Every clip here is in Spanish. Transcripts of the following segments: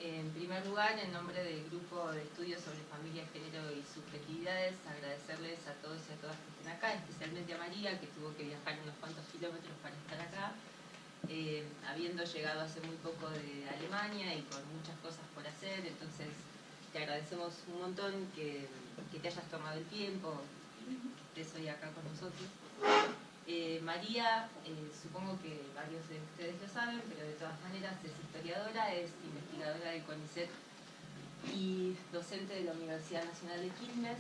En primer lugar, en nombre del Grupo de Estudios sobre Familia, Género y Subjetividades, agradecerles a todos y a todas que estén acá, especialmente a María, que tuvo que viajar unos cuantos kilómetros para estar acá, habiendo llegado hace muy poco de Alemania y con muchas cosas por hacer. Entonces te agradecemos un montón que te hayas tomado el tiempo y que estés hoy acá con nosotros. María, supongo que varios de ustedes lo saben, pero de todas maneras es historiadora, es investigadora del CONICET y docente de la Universidad Nacional de Quilmes,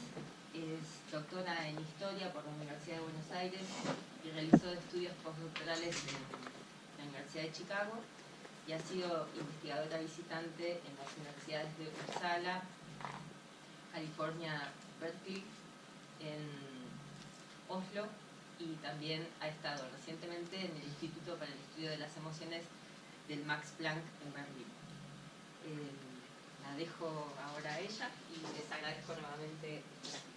es doctora en Historia por la Universidad de Buenos Aires y realizó estudios postdoctorales en la Universidad de Chicago y ha sido investigadora visitante en las universidades de Uppsala, California, Berkeley, en Oslo, y también ha estado recientemente en el Instituto para el Estudio de las Emociones del Max Planck en Berlín. La dejo ahora a ella y les agradezco nuevamente estar aquí.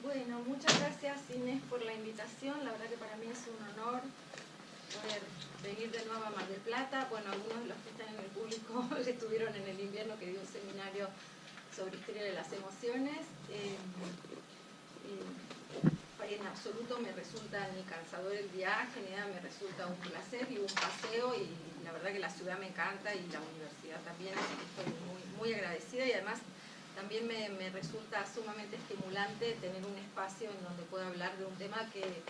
Bueno, muchas gracias Inés por la invitación. La verdad que para mí es un honor poder venir de nuevo a Mar del Plata. Bueno, algunos de los que están en el público estuvieron en el invierno que dio un seminario sobre historia de las emociones. En absoluto me resulta ni cansador el viaje, ni nada, me resulta un placer y un paseo, y la verdad que la ciudad me encanta y la universidad también, así que estoy muy agradecida, y además también me resulta sumamente estimulante tener un espacio en donde pueda hablar de un tema que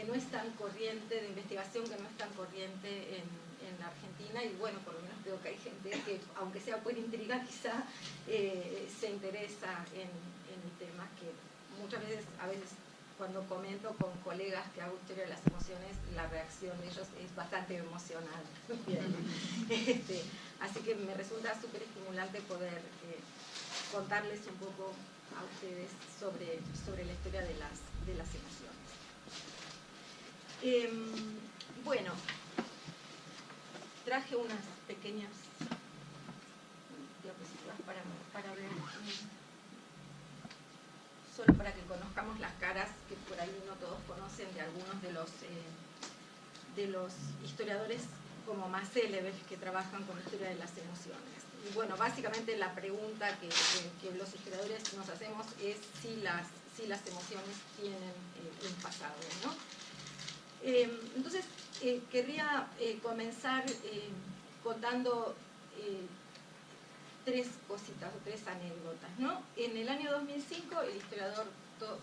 no es tan corriente, de investigación que no es tan corriente en Argentina, y bueno, por lo menos creo que hay gente que, aunque sea por intriga, quizá se interesa en el tema, que muchas veces, a veces cuando comento con colegas que hago historia de las emociones, la reacción de ellos es bastante emocional. Así que me resulta súper estimulante poder contarles un poco a ustedes sobre la historia de las emociones. Bueno, traje unas pequeñas diapositivas para ver, solo para que conozcamos las caras que por ahí no todos conocen de algunos de los historiadores como más célebres que trabajan con la historia de las emociones. Y bueno, básicamente la pregunta que los historiadores nos hacemos es si las emociones tienen un pasado, ¿no? Entonces, querría comenzar contando tres cositas o tres anécdotas, ¿no? En el año 2005, el historiador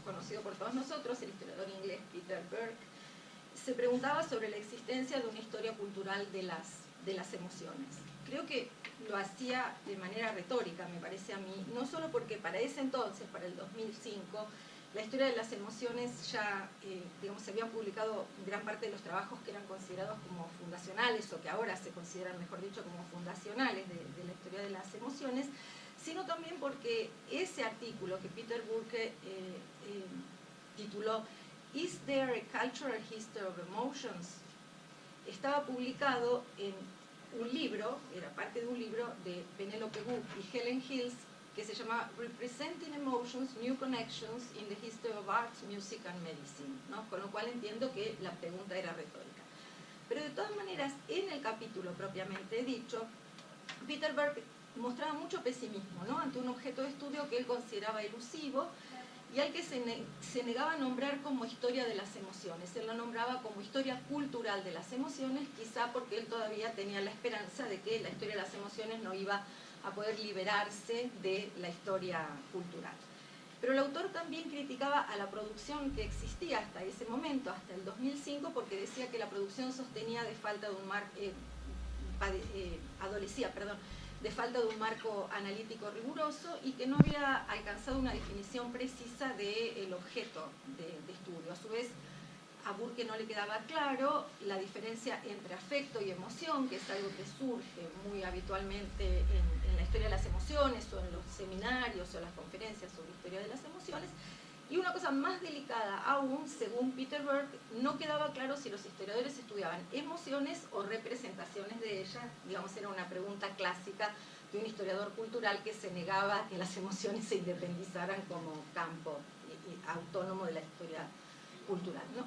conocido por todos nosotros, el historiador inglés Peter Burke, se preguntaba sobre la existencia de una historia cultural de las emociones. Creo que lo hacía de manera retórica, me parece a mí, no solo porque para ese entonces, para el 2005, la historia de las emociones ya, digamos, se habían publicado gran parte de los trabajos que eran considerados como fundacionales, o que ahora se consideran, mejor dicho, como fundacionales de la historia de las emociones, sino también porque ese artículo que Peter Burke tituló "Is there a cultural history of emotions?" estaba publicado en un libro, era parte de un libro de Penelope Good y Helen Hills, que se llama Representing Emotions, New Connections in the History of Arts, Music and Medicine, ¿no? Con lo cual entiendo que la pregunta era retórica. Pero de todas maneras, en el capítulo propiamente dicho, Peter Burke mostraba mucho pesimismo, ¿no?, ante un objeto de estudio que él consideraba elusivo y al que se negaba a nombrar como historia de las emociones. Él lo nombraba como historia cultural de las emociones, quizá porque él todavía tenía la esperanza de que la historia de las emociones no iba a poder liberarse de la historia cultural. Pero el autor también criticaba a la producción que existía hasta ese momento, hasta el 2005, porque decía que la producción adolecía de falta de un marco analítico riguroso y que no había alcanzado una definición precisa del objeto de estudio. A su vez, a Burke no le quedaba claro la diferencia entre afecto y emoción, que es algo que surge muy habitualmente en la historia de las emociones, o en los seminarios o las conferencias sobre historia de las emociones. Y una cosa más delicada aún, según Peter Burke, no quedaba claro si los historiadores estudiaban emociones o representaciones de ellas. Digamos, era una pregunta clásica de un historiador cultural que se negaba a que las emociones se independizaran como campo autónomo de la historia cultural, ¿no?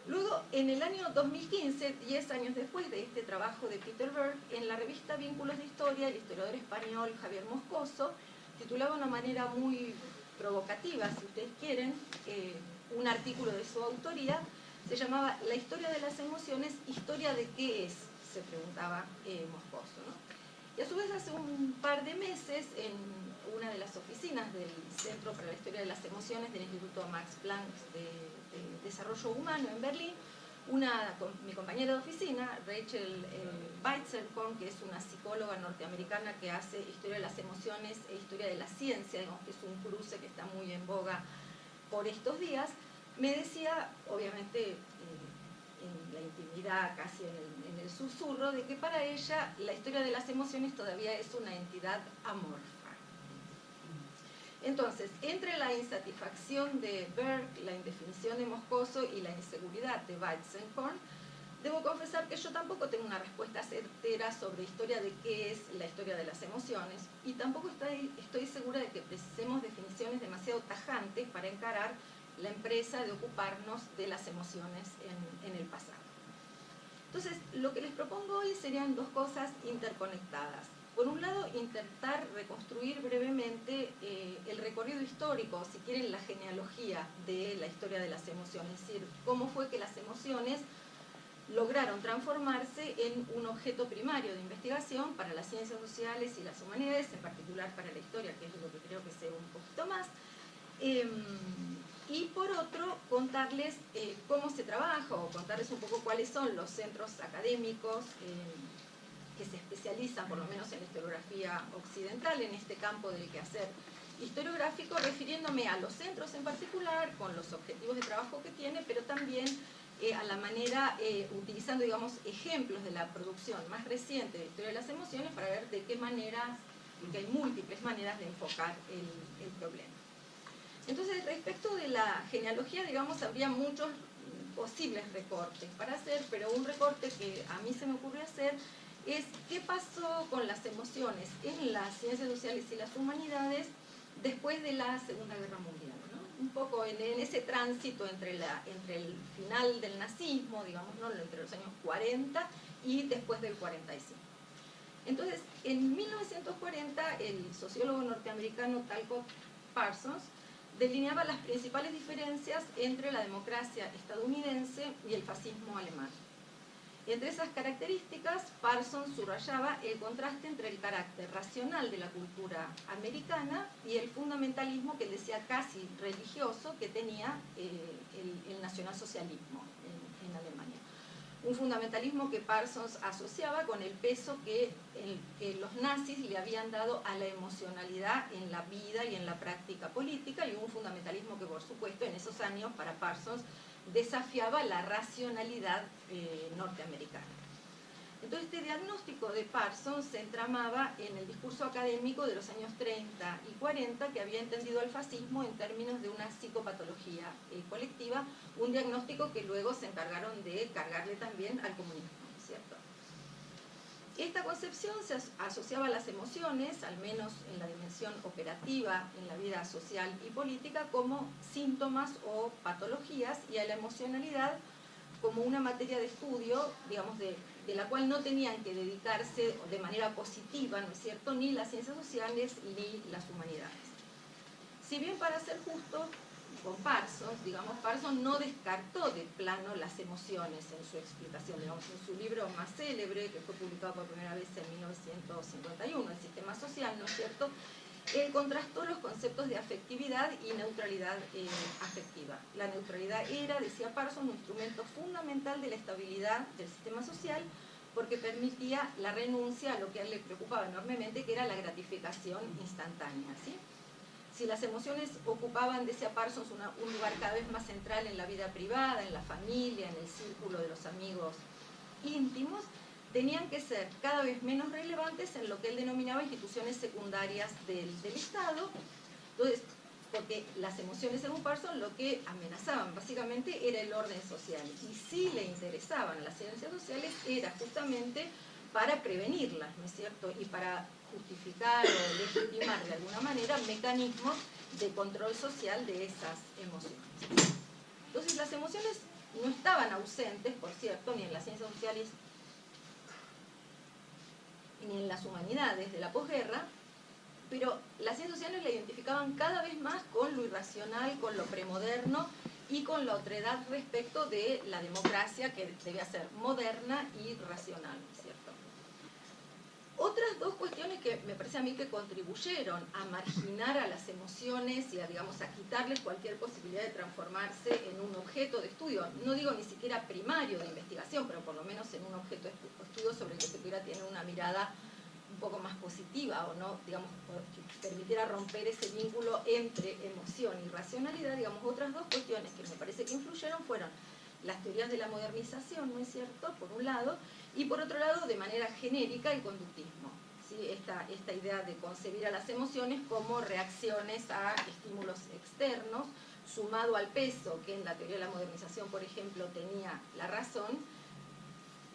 Luego, en el año 2015, 10 años después de este trabajo de Peter Berg, en la revista Vínculos de Historia, el historiador español Javier Moscoso titulaba de una manera muy provocativa, si ustedes quieren, un artículo de su autoría, se llamaba La historia de las emociones, ¿historia de qué es?, se preguntaba Moscoso, ¿no? Y a su vez, hace un par de meses, en una de las oficinas del Centro para la Historia de las Emociones del Instituto Max Planck de Desarrollo Humano en Berlín, mi compañera de oficina, Rachel Weizenkorn, que es una psicóloga norteamericana que hace historia de las emociones e historia de la ciencia, digamos que es un cruce que está muy en boga por estos días, me decía, obviamente en la intimidad, casi en el susurro, de que para ella la historia de las emociones todavía es una entidad amorfa. Entonces, entre la insatisfacción de Berg, la indefinición de Moscoso y la inseguridad de Weizenkorn, debo confesar que yo tampoco tengo una respuesta certera sobre historia de qué es la historia de las emociones, y tampoco estoy segura de que precisemos definiciones demasiado tajantes para encarar la empresa de ocuparnos de las emociones en el pasado. Entonces, lo que les propongo hoy serían dos cosas interconectadas. Por un lado, intentar reconstruir brevemente el recorrido histórico, si quieren, la genealogía de la historia de las emociones, es decir, cómo fue que las emociones lograron transformarse en un objeto primario de investigación para las ciencias sociales y las humanidades, en particular para la historia, que es lo que creo que sé un poquito más. Y por otro, contarles cómo se trabaja, o contarles un poco cuáles son los centros académicos que se especializan, por lo menos en la historiografía occidental, en este campo del quehacer historiográfico, refiriéndome a los centros en particular, con los objetivos de trabajo que tiene, pero también a la manera, utilizando, digamos, ejemplos de la producción más reciente de historia de las emociones, para ver de qué maneras, porque hay múltiples maneras de enfocar el problema. Entonces, respecto de la genealogía, digamos, habría muchos posibles recortes para hacer, pero un recorte que a mí se me ocurre hacer es qué pasó con las emociones en las ciencias sociales y las humanidades después de la Segunda Guerra Mundial, ¿no? Un poco en ese tránsito entre el final del nazismo, digamos, ¿no?, entre los años 40 y después del 45. Entonces, en 1940, el sociólogo norteamericano Talcott Parsons delineaba las principales diferencias entre la democracia estadounidense y el fascismo alemán. Entre esas características, Parsons subrayaba el contraste entre el carácter racional de la cultura americana y el fundamentalismo, que él decía casi religioso, que tenía el nacionalsocialismo en Alemania. Un fundamentalismo que Parsons asociaba con el peso que los nazis le habían dado a la emocionalidad en la vida y en la práctica política, y un fundamentalismo que, por supuesto, en esos años, para Parsons, desafiaba la racionalidad norteamericana. Entonces, este diagnóstico de Parsons se entramaba en el discurso académico de los años 30 y 40, que había entendido al fascismo en términos de una psicopatología colectiva, un diagnóstico que luego se encargaron de cargarle también al comunismo, ¿cierto? Esta concepción se asociaba a las emociones, al menos en la dimensión operativa en la vida social y política, como síntomas o patologías, y a la emocionalidad como una materia de estudio, digamos, de la cual no tenían que dedicarse de manera positiva, ¿no es cierto?, ni las ciencias sociales ni las humanidades. Si bien, para ser justo con Parsons, digamos, Parsons no descartó de plano las emociones en su explicación, digamos, en su libro más célebre, que fue publicado por primera vez en 1951, El sistema social, ¿no es cierto?, él contrastó los conceptos de afectividad y neutralidad afectiva. La neutralidad era, decía Parsons, un instrumento fundamental de la estabilidad del sistema social, porque permitía la renuncia a lo que a él le preocupaba enormemente, que era la gratificación instantánea, ¿sí? Si las emociones ocupaban, decía Parsons, un lugar cada vez más central en la vida privada, en la familia, en el círculo de los amigos íntimos, tenían que ser cada vez menos relevantes en lo que él denominaba instituciones secundarias del Estado. Entonces, porque las emociones, según Parsons, lo que amenazaban básicamente era el orden social, y si le interesaban las ciencias sociales era justamente para prevenirlas, ¿no es cierto?, y para justificar o legitimar de alguna manera mecanismos de control social de esas emociones. Entonces, las emociones no estaban ausentes, por cierto, ni en las ciencias sociales ni en las humanidades de la posguerra, pero las ciencias sociales la identificaban cada vez más con lo irracional, con lo premoderno y con la otredad respecto de la democracia, que debía ser moderna y racional, ¿cierto? Otras dos cuestiones que me parece a mí que contribuyeron a marginar a las emociones y a, digamos, a quitarles cualquier posibilidad de transformarse en un objeto de estudio, no digo ni siquiera primario de investigación, pero por lo menos en un objeto de estudio sobre el que se pudiera tener una mirada un poco más positiva, o no, digamos, que permitiera romper ese vínculo entre emoción y racionalidad. Digamos, otras dos cuestiones que me parece que influyeron fueron las teorías de la modernización, ¿no es cierto?, por un lado, y por otro lado, de manera genérica, el conductismo, ¿sí? Esta idea de concebir a las emociones como reacciones a estímulos externos, sumado al peso que en la teoría de la modernización, por ejemplo, tenía la razón.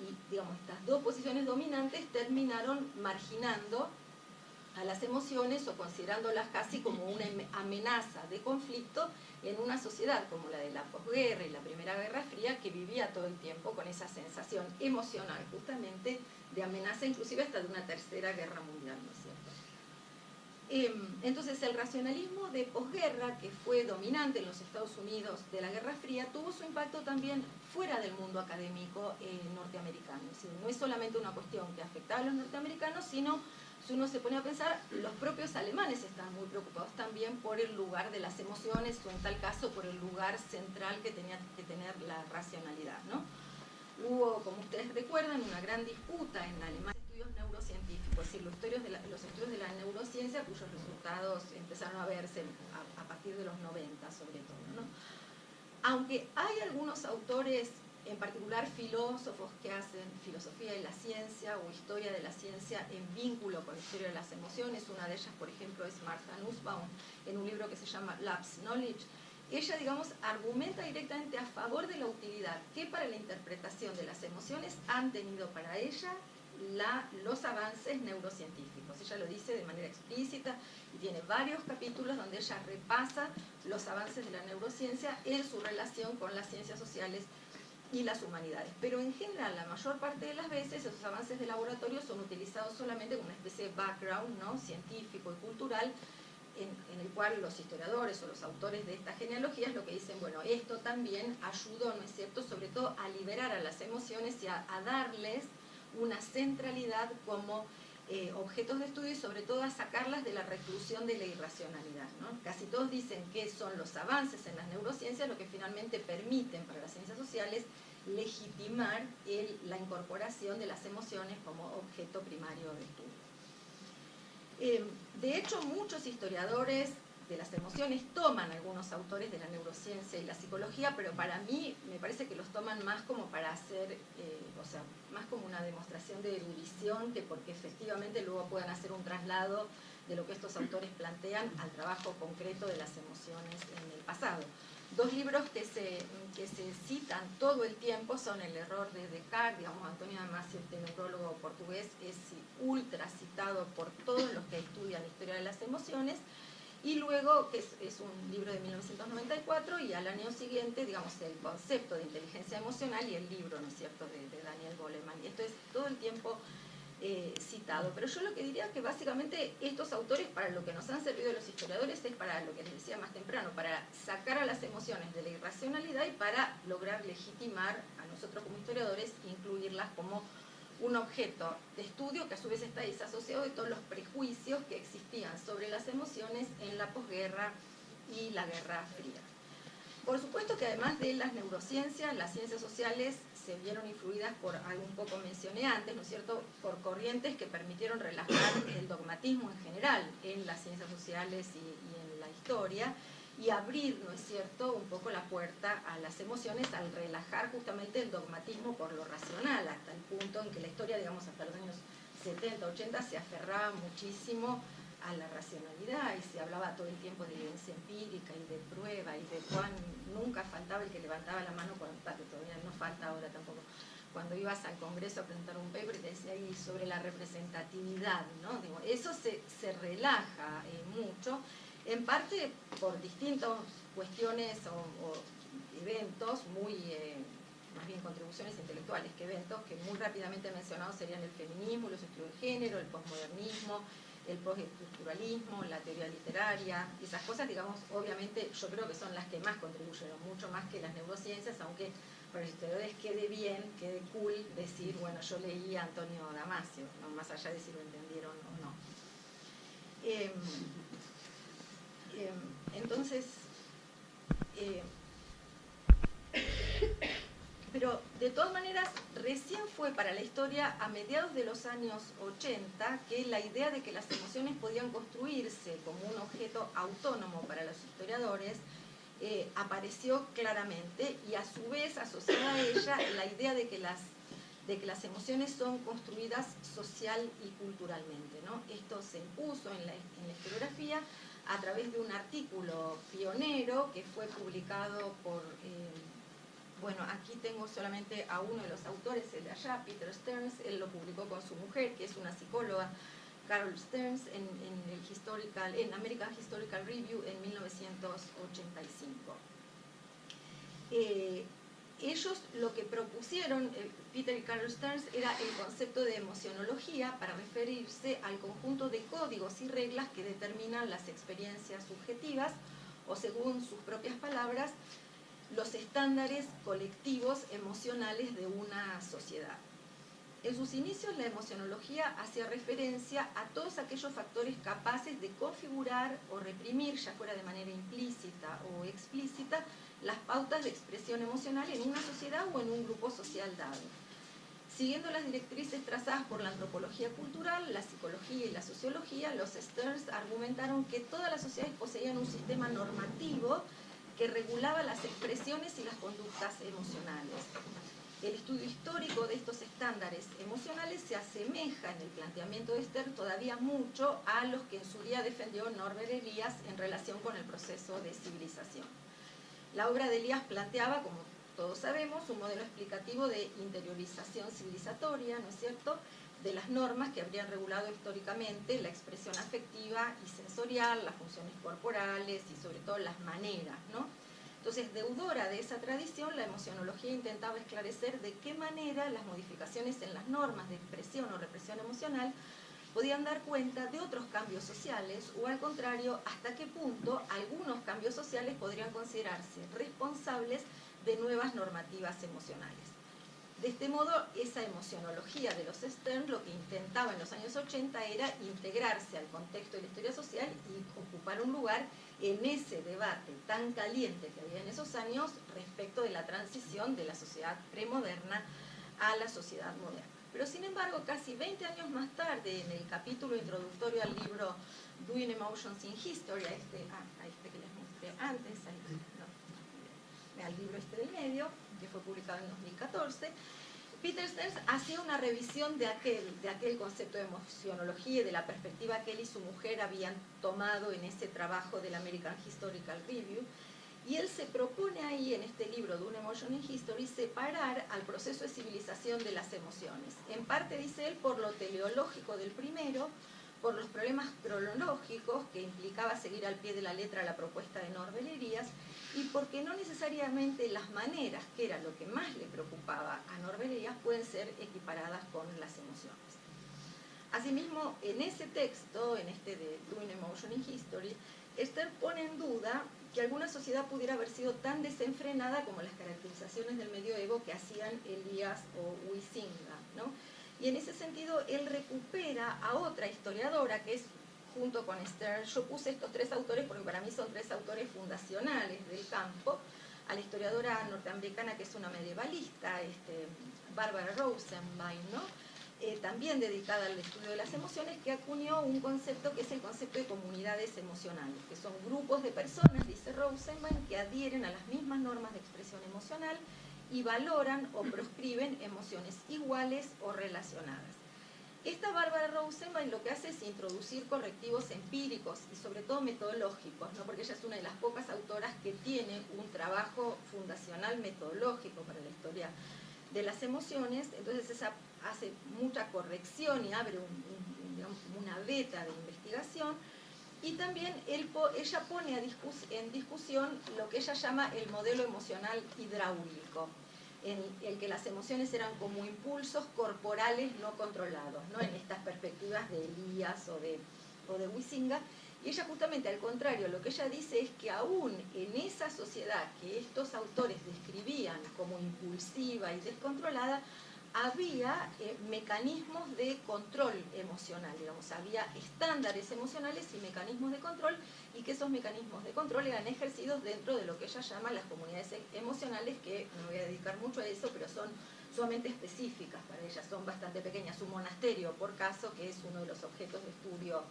Y, digamos, estas dos posiciones dominantes terminaron marginando a las emociones o considerándolas casi como una amenaza de conflicto en una sociedad como la de la posguerra y la Primera Guerra Fría, que vivía todo el tiempo con esa sensación emocional justamente de amenaza, inclusive hasta de una tercera guerra mundial, ¿no es cierto? Entonces el racionalismo de posguerra, que fue dominante en los Estados Unidos de la Guerra Fría, tuvo su impacto también fuera del mundo académico norteamericano. Es decir, no es solamente una cuestión que afectaba a los norteamericanos, sino, si uno se pone a pensar, los propios alemanes estaban muy preocupados también por el lugar de las emociones, o en tal caso por el lugar central que tenía que tener la racionalidad, ¿no? Hubo, como ustedes recuerdan, una gran disputa en Alemania de estudios neurocientíficos, es decir, los estudios de la neurociencia, cuyos resultados empezaron a verse a partir de los 90, sobre todo, ¿no? Aunque hay algunos autores, en particular filósofos, que hacen filosofía de la ciencia o historia de la ciencia en vínculo con la historia de las emociones, una de ellas, por ejemplo, es Martha Nussbaum, en un libro que se llama Lapse Knowledge. Ella, digamos, argumenta directamente a favor de la utilidad que para la interpretación de las emociones han tenido para ella los avances neurocientíficos. Ella lo dice de manera explícita y tiene varios capítulos donde ella repasa los avances de la neurociencia en su relación con las ciencias sociales y las humanidades. Pero en general, la mayor parte de las veces, esos avances de laboratorio son utilizados solamente como una especie de background, ¿no?, científico y cultural, en el cual los historiadores o los autores de estas genealogías lo que dicen, bueno, esto también ayudó, ¿no es cierto?, sobre todo a liberar a las emociones y a darles una centralidad como objetos de estudio y sobre todo a sacarlas de la reclusión de la irracionalidad, ¿no? Casi todos dicen que son los avances en las neurociencias lo que finalmente permiten para las ciencias sociales legitimar la incorporación de las emociones como objeto primario de estudio. De hecho, muchos historiadores de las emociones toman algunos autores de la neurociencia y la psicología, pero para mí me parece que los toman más como para hacer, o sea, más como una demostración de erudición que porque efectivamente luego puedan hacer un traslado de lo que estos autores plantean al trabajo concreto de las emociones en el pasado. Dos libros que se citan todo el tiempo son El error de Descartes. Digamos, Antonio Damasio, este neurólogo portugués, es ultra citado por todos los que estudian historia de las emociones. Y luego, que es un libro de 1994, y al año siguiente, digamos, el concepto de inteligencia emocional y el libro, ¿no es cierto?, de Daniel Goleman. Y esto es todo el tiempo citado. Pero yo lo que diría es que básicamente estos autores, para lo que nos han servido los historiadores, es para lo que les decía más temprano, para sacar a las emociones de la irracionalidad y para lograr legitimar a nosotros como historiadores, incluirlas como un objeto de estudio que a su vez está desasociado de todos los prejuicios que existían sobre las emociones en la posguerra y la Guerra Fría. Por supuesto que además de las neurociencias, las ciencias sociales se vieron influidas por, algo un poco mencioné antes, ¿no es cierto?, por corrientes que permitieron relajar el dogmatismo en general en las ciencias sociales y en la historia, y abrir, ¿no es cierto?, un poco la puerta a las emociones al relajar justamente el dogmatismo por lo racional, hasta el punto en que la historia, digamos, hasta los años 70, 80, se aferraba muchísimo a la racionalidad y se hablaba todo el tiempo de evidencia empírica y de prueba y de cuán nunca faltaba el que levantaba la mano, que todavía no falta ahora tampoco, cuando ibas al Congreso a presentar un paper y te decía ahí sobre la representatividad, ¿no? Digo, eso se relaja mucho, en parte por distintas cuestiones o eventos muy, más bien contribuciones intelectuales que eventos, que muy rápidamente mencionados serían el feminismo, los estudios de género, el posmodernismo, el postestructuralismo, la teoría literaria, esas cosas, digamos, obviamente yo creo que son las que más contribuyeron, mucho más que las neurociencias, aunque para los historiadores quede bien, quede cool decir, bueno, yo leí a Antonio Damasio, ¿no? Más allá de si lo entendieron o no. Entonces, pero de todas maneras, recién fue para la historia a mediados de los años 80 que la idea de que las emociones podían construirse como un objeto autónomo para los historiadores apareció claramente, y a su vez asociada a ella la idea de que las emociones son construidas social y culturalmente, ¿no? Esto se impuso en la historiografía a través de un artículo pionero que fue publicado por, bueno, aquí tengo solamente a uno de los autores, el de allá, Peter Stearns. Él lo publicó con su mujer, que es una psicóloga, Carol Stearns, en American Historical Review en 1985. Ellos lo que propusieron, Peter y Carol Stearns, era el concepto de emocionología para referirse al conjunto de códigos y reglas que determinan las experiencias subjetivas, o según sus propias palabras, los estándares colectivos emocionales de una sociedad. En sus inicios, la emocionología hacía referencia a todos aquellos factores capaces de configurar o reprimir, ya fuera de manera implícita o explícita, las pautas de expresión emocional en una sociedad o en un grupo social dado. Siguiendo las directrices trazadas por la antropología cultural, la psicología y la sociología, los Stearns argumentaron que todas las sociedades poseían un sistema normativo que regulaba las expresiones y las conductas emocionales. El estudio histórico de estos estándares emocionales se asemeja en el planteamiento de Stearns todavía mucho a los que en su día defendió Norbert Elias en relación con el proceso de civilización. La obra de Elias planteaba, como todos sabemos, un modelo explicativo de interiorización civilizatoria, ¿no es cierto?, de las normas que habrían regulado históricamente la expresión afectiva y sensorial, las funciones corporales y sobre todo las maneras, ¿no? Entonces, deudora de esa tradición, la emocionología intentaba esclarecer de qué manera las modificaciones en las normas de expresión o represión emocional podían dar cuenta de otros cambios sociales, o al contrario, hasta qué punto algunos cambios sociales podrían considerarse responsables de nuevas normativas emocionales. De este modo, esa emocionología de los Stearns lo que intentaba en los años 80 era integrarse al contexto de la historia social y ocupar un lugar en ese debate tan caliente que había en esos años respecto de la transición de la sociedad premoderna a la sociedad moderna. Pero sin embargo, casi 20 años más tarde, en el capítulo introductorio al libro Doing Emotions in History, a este que les mostré antes, al libro este del medio, que fue publicado en 2014, Peter Stearns hacía una revisión de aquel concepto de emocionología y de la perspectiva que él y su mujer habían tomado en ese trabajo del American Historical Review, y él se propone ahí, en este libro de One Emotion in History, separar al proceso de civilización de las emociones. En parte, dice él, por lo teleológico del primero, por los problemas cronológicos que implicaba seguir al pie de la letra la propuesta de Norbert Elias, y porque no necesariamente las maneras, que era lo que más le preocupaba a Norbert Elias, pueden ser equiparadas con las emociones. Asimismo, en ese texto, en este de Doing Emotion in History, Stearns pone en duda que alguna sociedad pudiera haber sido tan desenfrenada como las caracterizaciones del medioevo que hacían Elias o Huizinga, ¿no? Y en ese sentido, él recupera a otra historiadora que es, junto con Stearns, yo puse estos tres autores porque para mí son tres autores fundacionales del campo, a la historiadora norteamericana que es una medievalista, Barbara Rosenbein, ¿no? También dedicada al estudio de las emociones, que acuñó un concepto que es el concepto de comunidades emocionales, que son grupos de personas, dice Rosenbein, que adhieren a las mismas normas de expresión emocional y valoran o proscriben emociones iguales o relacionadas. Esta Barbara Rosenbein lo que hace es introducir correctivos empíricos y sobre todo metodológicos, ¿no? Porque ella es una de las pocas autoras que tiene un trabajo fundacional metodológico para la historia de las emociones. Entonces ella hace mucha corrección y abre una veta de investigación, Y también ella pone en discusión lo que ella llama el modelo emocional hidráulico, en el que las emociones eran como impulsos corporales no controlados, ¿no? En estas perspectivas de Elías o de Huizinga. Y ella justamente al contrario, lo que ella dice es que aún en esa sociedad que estos autores describían como impulsiva y descontrolada, había mecanismos de control emocional, digamos, había estándares emocionales y mecanismos de control, y que esos mecanismos de control eran ejercidos dentro de lo que ella llama las comunidades emocionales, que no me voy a dedicar mucho a eso, pero son sumamente específicas para ella, son bastante pequeñas. Un monasterio, por caso, que es uno de los objetos de estudio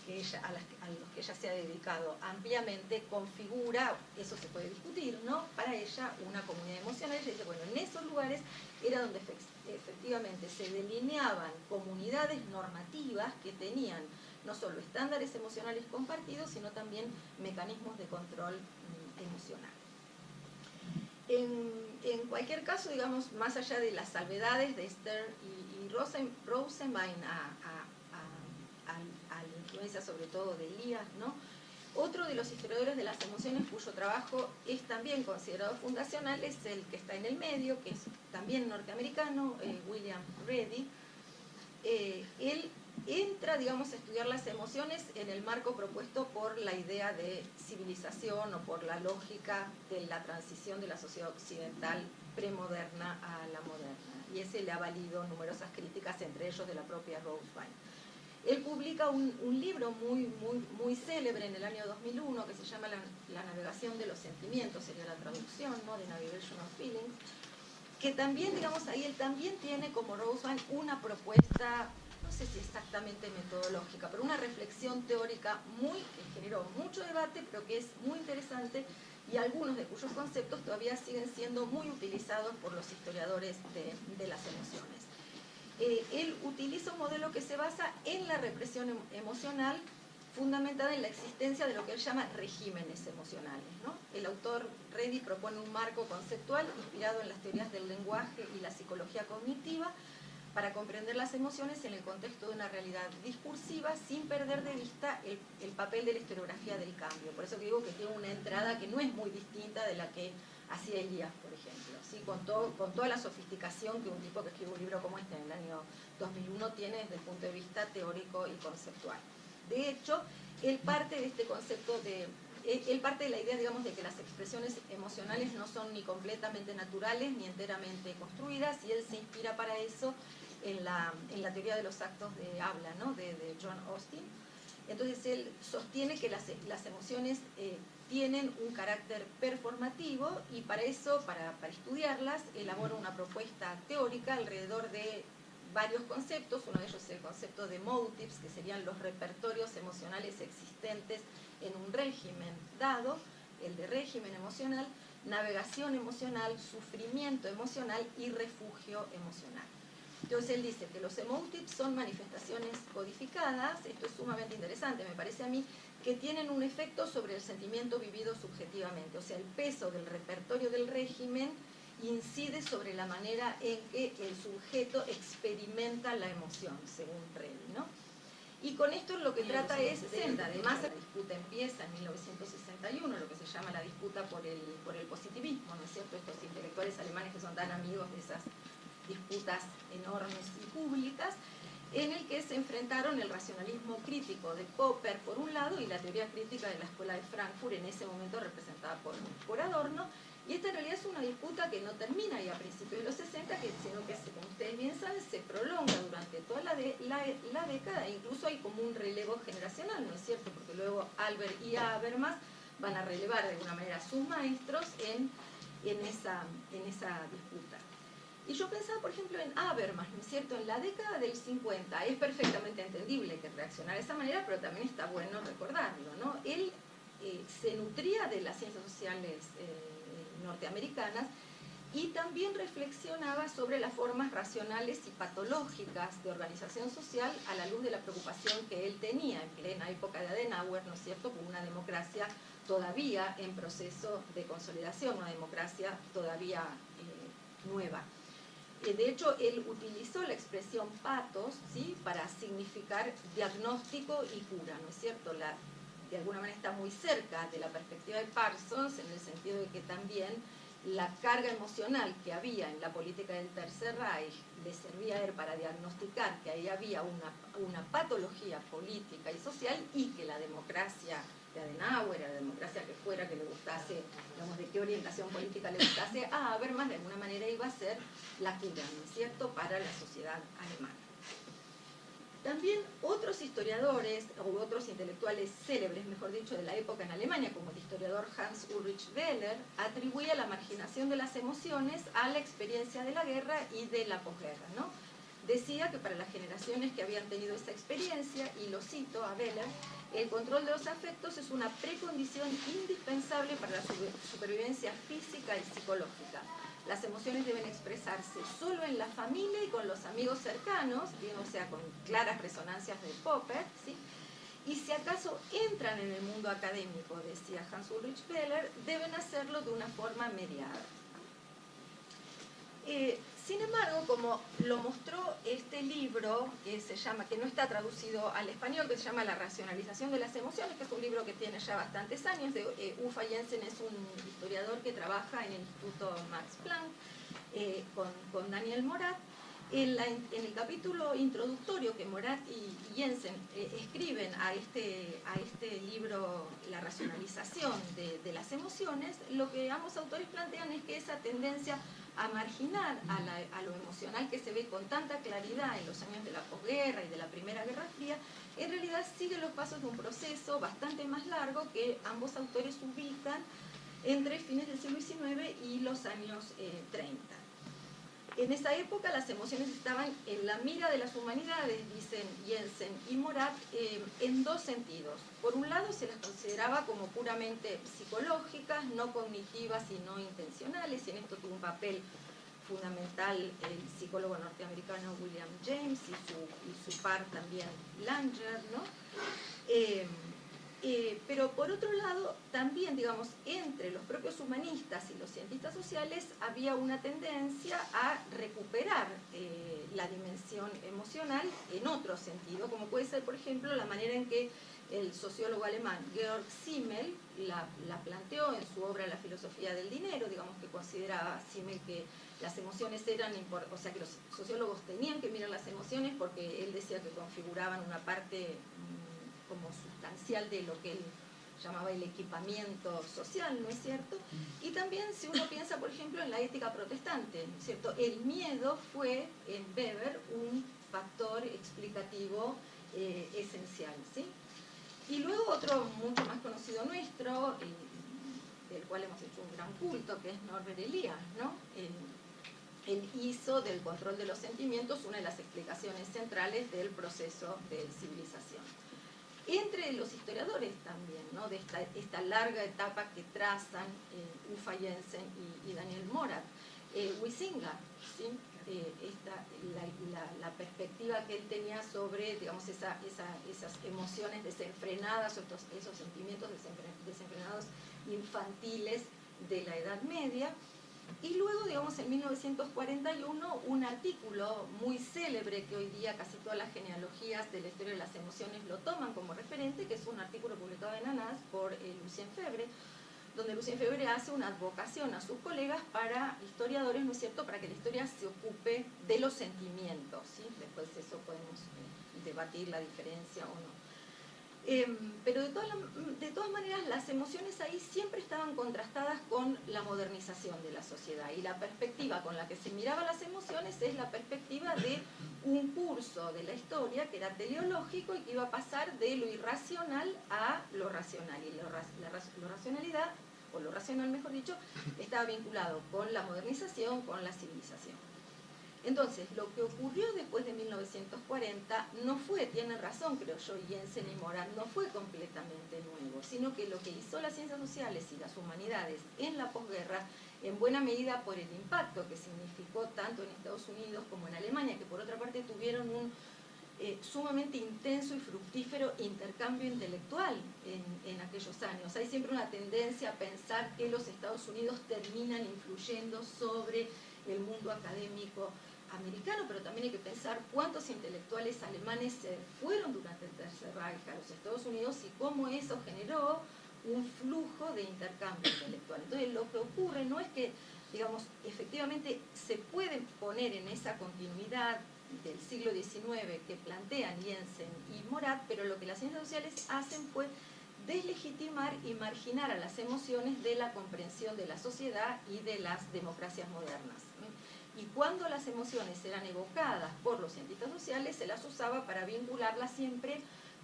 que a los que ella se ha dedicado ampliamente, configura, eso se puede discutir, ¿no? Para ella, una comunidad emocional. Ella dice, bueno, en esos lugares era donde efectivamente se delineaban comunidades normativas que tenían no solo estándares emocionales compartidos, sino también mecanismos de control emocional. En cualquier caso, digamos, más allá de las salvedades de Stern y Rosenbein a la influencia sobre todo de Elías, ¿no? Otro de los historiadores de las emociones cuyo trabajo es también considerado fundacional es el que está en el medio, que es también norteamericano, William Ready. Él entra, digamos, a estudiar las emociones en el marco propuesto por la idea de civilización o por la lógica de la transición de la sociedad occidental premoderna a la moderna. Y ese le ha valido numerosas críticas, entre ellos de la propia Rosenbein. Él publica un libro muy célebre en el año 2001 que se llama La navegación de los sentimientos, sería la traducción, ¿no? De Navigation of Feelings, que también, digamos, ahí él también tiene como Rosenbein una propuesta, no sé si exactamente metodológica, pero una reflexión teórica que generó mucho debate, pero que es muy interesante, y algunos de cuyos conceptos todavía siguen siendo muy utilizados por los historiadores de las emociones. Él utiliza un modelo que se basa en la represión emocional, fundamentada en la existencia de lo que él llama regímenes emocionales, ¿no? El autor Ready propone un marco conceptual inspirado en las teorías del lenguaje y la psicología cognitiva para comprender las emociones en el contexto de una realidad discursiva sin perder de vista el papel de la historiografía del cambio. Por eso que digo que tiene una entrada que no es muy distinta de la que hacía Elías, por ejemplo, ¿sí? Con toda la sofisticación que un tipo que escribe un libro como este en el año 2001 tiene desde el punto de vista teórico y conceptual. De hecho, él parte de este concepto él parte de la idea, digamos, de que las expresiones emocionales no son ni completamente naturales ni enteramente construidas, y él se inspira para eso en la teoría de los actos de habla, ¿no? de John Austin. Entonces él sostiene que las emociones tienen un carácter performativo, y para eso, para estudiarlas, elabora una propuesta teórica alrededor de varios conceptos. Uno de ellos es el concepto de motives, que serían los repertorios emocionales existentes en un régimen dado, el de régimen emocional, navegación emocional, sufrimiento emocional y refugio emocional. Entonces él dice que los emotives son manifestaciones codificadas, esto es sumamente interesante, me parece a mí, que tienen un efecto sobre el sentimiento vivido subjetivamente. O sea, el peso del repertorio del régimen incide sobre la manera en que el sujeto experimenta la emoción, según Ready, ¿no? Y con esto lo que trata es, además la disputa empieza en 1961, lo que se llama la disputa por el positivismo, ¿no es cierto? Estos intelectuales alemanes que son tan amigos de esas disputas enormes y públicas, en el que se enfrentaron el racionalismo crítico de Popper por un lado y la teoría crítica de la Escuela de Frankfurt, en ese momento representada por Adorno. Y esta en realidad es una disputa que no termina ya a principios de los 60, sino que, como ustedes bien saben, se prolonga durante toda la década, e incluso hay como un relevo generacional, ¿no es cierto? Porque luego Albert y Habermas van a relevar de alguna manera a sus maestros en esa disputa. Y yo pensaba, por ejemplo, en Habermas, ¿no es cierto? En la década del 50 es perfectamente entendible que reaccionara de esa manera, pero también está bueno recordarlo, ¿no? Él se nutría de las ciencias sociales norteamericanas, y también reflexionaba sobre las formas racionales y patológicas de organización social a la luz de la preocupación que él tenía en plena época de Adenauer, ¿no es cierto?, por una democracia todavía en proceso de consolidación, una democracia todavía nueva. De hecho, él utilizó la expresión pathos, ¿sí?, para significar diagnóstico y cura, ¿no es cierto? de alguna manera está muy cerca de la perspectiva de Parsons, en el sentido de que también la carga emocional que había en la política del Tercer Reich le servía a él para diagnosticar que ahí había una patología política y social, y que la democracia de Adenauer, la democracia que fuera, que le gustase, digamos, de qué orientación política le gustase, a Habermas de alguna manera iba a ser la cura, ¿no es cierto?, para la sociedad alemana. También otros historiadores, u otros intelectuales célebres, mejor dicho, de la época en Alemania, como el historiador Hans Ulrich Wehler, atribuía la marginación de las emociones a la experiencia de la guerra y de la posguerra, ¿no? Decía que para las generaciones que habían tenido esa experiencia, y lo cito a Wehler, el control de los afectos es una precondición indispensable para la supervivencia física y psicológica. Las emociones deben expresarse solo en la familia y con los amigos cercanos, bien, o sea, con claras resonancias del Popper, ¿sí? Y si acaso entran en el mundo académico, decía Hans Ulrich Wehler, deben hacerlo de una forma mediada. Sin embargo, como lo mostró este libro, que se llama, que no está traducido al español, que se llama La racionalización de las emociones, que es un libro que tiene ya bastantes años, Uffe Jensen es un historiador que trabaja en el Instituto Max Planck, con Daniel Morat. En el capítulo introductorio que Morat y Jensen escriben a este libro, La racionalización de las emociones, lo que ambos autores plantean es que esa tendencia a marginar a lo emocional, que se ve con tanta claridad en los años de la posguerra y de la Primera Guerra Fría, en realidad sigue los pasos de un proceso bastante más largo que ambos autores ubican entre fines del siglo XIX y los años 30. En esa época las emociones estaban en la mira de las humanidades, dicen Jensen y Morat, en dos sentidos. Por un lado, se las consideraba como puramente psicológicas, no cognitivas y no intencionales, y en esto tuvo un papel fundamental el psicólogo norteamericano William James y su par también Langer, ¿no? Pero por otro lado, también, digamos, entre los propios humanistas y los cientistas sociales había una tendencia a recuperar la dimensión emocional en otro sentido, como puede ser, por ejemplo, la manera en que el sociólogo alemán Georg Simmel la planteó en su obra La filosofía del dinero. Digamos que consideraba Simmel que las emociones eran, o sea, que los sociólogos tenían que mirar las emociones porque él decía que configuraban una parte como sustancial de lo que él llamaba el equipamiento social, ¿no es cierto? Y también, si uno piensa, por ejemplo, en la ética protestante, ¿no es cierto? El miedo fue, en Weber, un factor explicativo esencial, ¿sí? Y luego otro mucho más conocido nuestro, del cual hemos hecho un gran culto, que es Norbert Elias, ¿no? Él hizo del control de los sentimientos una de las explicaciones centrales del proceso de civilización. Entre los historiadores también, ¿no?, de esta larga etapa que trazan Uffe Jensen y Daniel Morat, Huizinga, ¿sí? La perspectiva que él tenía sobre, digamos, esas emociones desenfrenadas, o esos sentimientos desenfrenados infantiles de la Edad Media. Y luego, digamos, en 1941, un artículo muy célebre que hoy día casi todas las genealogías de la historia de las emociones lo toman como referente, que es un artículo publicado en ANAS por Lucien Febvre, donde Lucien Febvre hace una advocación a sus colegas para historiadores, ¿no es cierto?, para que la historia se ocupe de los sentimientos, ¿sí? Después de eso podemos debatir la diferencia o no. Pero de todas maneras, las emociones ahí siempre estaban contrastadas con la modernización de la sociedad, y la perspectiva con la que se miraban las emociones es la perspectiva de un curso de la historia que era teleológico y que iba a pasar de lo irracional a lo racional, y la racionalidad, o lo racional mejor dicho, estaba vinculado con la modernización, con la civilización. Entonces, lo que ocurrió después de 1940 no fue, tienen razón creo yo Jensen y Morat, no fue completamente nuevo, sino que lo que hizo las ciencias sociales y las humanidades en la posguerra, en buena medida por el impacto que significó tanto en Estados Unidos como en Alemania, que por otra parte tuvieron un sumamente intenso y fructífero intercambio intelectual en aquellos años. Hay siempre una tendencia a pensar que los Estados Unidos terminan influyendo sobre el mundo académico americano, pero también hay que pensar cuántos intelectuales alemanes se fueron durante el Tercer Reich a los Estados Unidos y cómo eso generó un flujo de intercambio intelectual. Entonces, lo que ocurre no es que, digamos, efectivamente se puede poner en esa continuidad del siglo XIX que plantean Jensen y Morat, pero lo que las ciencias sociales hacen fue deslegitimar y marginar a las emociones de la comprensión de la sociedad y de las democracias modernas. Y cuando las emociones eran evocadas por los cientistas sociales, se las usaba para vincularlas siempre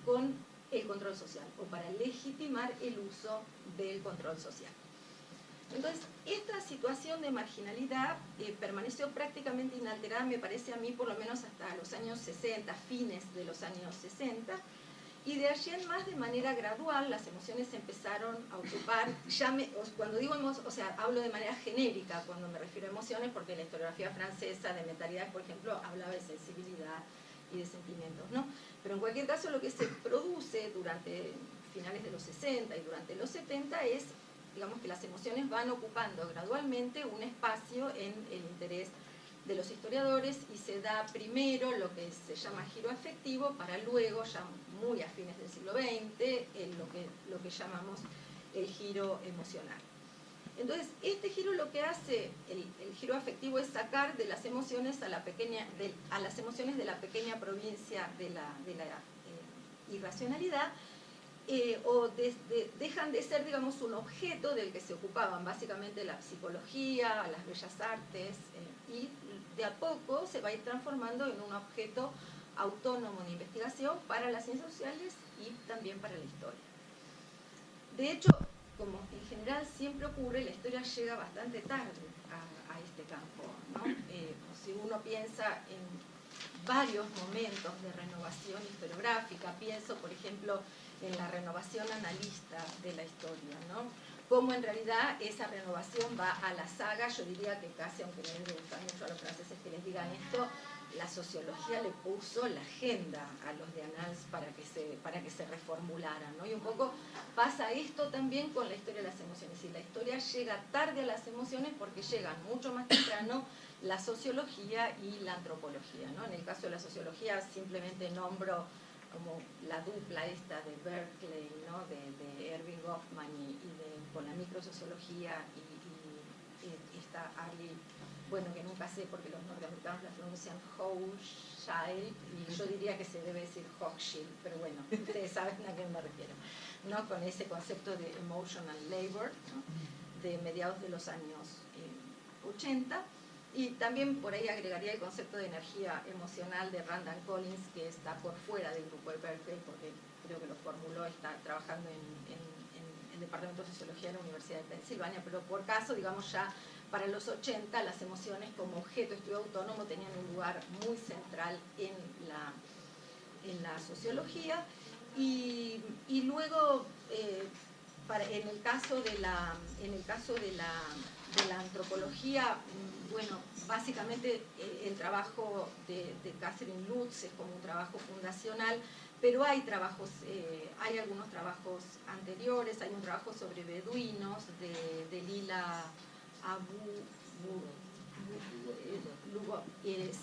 con el control social o para legitimar el uso del control social. Entonces, esta situación de marginalidad permaneció prácticamente inalterada, me parece a mí, por lo menos hasta los años 60, fines de los años 60, y de allí en más, de manera gradual, las emociones empezaron a ocupar, cuando digo emociones, o sea, hablo de manera genérica cuando me refiero a emociones, porque la historiografía francesa de mentalidad, por ejemplo, hablaba de sensibilidad y de sentimientos, ¿no? Pero en cualquier caso, lo que se produce durante finales de los 60 y durante los 70 es, digamos, que las emociones van ocupando gradualmente un espacio en el interés de los historiadores y se da primero lo que se llama giro afectivo para luego, ya muy a fines del siglo XX, lo que llamamos el giro emocional. Entonces, este giro lo que hace, el giro afectivo, es sacar de las emociones a las emociones de la pequeña provincia de la irracionalidad, dejan de ser, digamos, un objeto del que se ocupaban básicamente la psicología, las bellas artes, y de a poco se va a ir transformando en un objeto autónomo de investigación para las ciencias sociales y también para la historia. De hecho, como en general siempre ocurre, la historia llega bastante tarde a este campo, ¿no? Si uno piensa en varios momentos de renovación historiográfica, pienso, por ejemplo, en la renovación analista de la historia, ¿no? Cómo en realidad esa renovación va a la saga. Yo diría que casi, aunque me debe gustar mucho a los franceses que les digan esto, la sociología le puso la agenda a los de Annales para que se reformularan, ¿no? Y un poco pasa esto también con la historia de las emociones. Y la historia llega tarde a las emociones porque llegan mucho más temprano la sociología y la antropología, ¿no? En el caso de la sociología simplemente nombro como la dupla esta de Berkeley, ¿no? de Erving Goffman con la microsociología y esta Ali, bueno, que nunca sé porque los norteamericanos la pronuncian Hochschild, y yo diría que se debe decir Hochschild, pero bueno, ustedes saben a qué me refiero, ¿no? Con ese concepto de emotional labor, ¿no? De mediados de los años 80. Y también por ahí agregaría el concepto de energía emocional de Randall Collins, que está por fuera del grupo de Berkeley, porque creo que lo formuló, está trabajando en el Departamento de Sociología de la Universidad de Pensilvania, pero por caso, digamos, ya para los 80 las emociones como objeto de estudio autónomo tenían un lugar muy central en la sociología. Y luego, en el caso de la antropología, bueno, básicamente el trabajo de Catherine Lutz es como un trabajo fundacional, pero hay algunos trabajos anteriores. Hay un trabajo sobre beduinos de Lila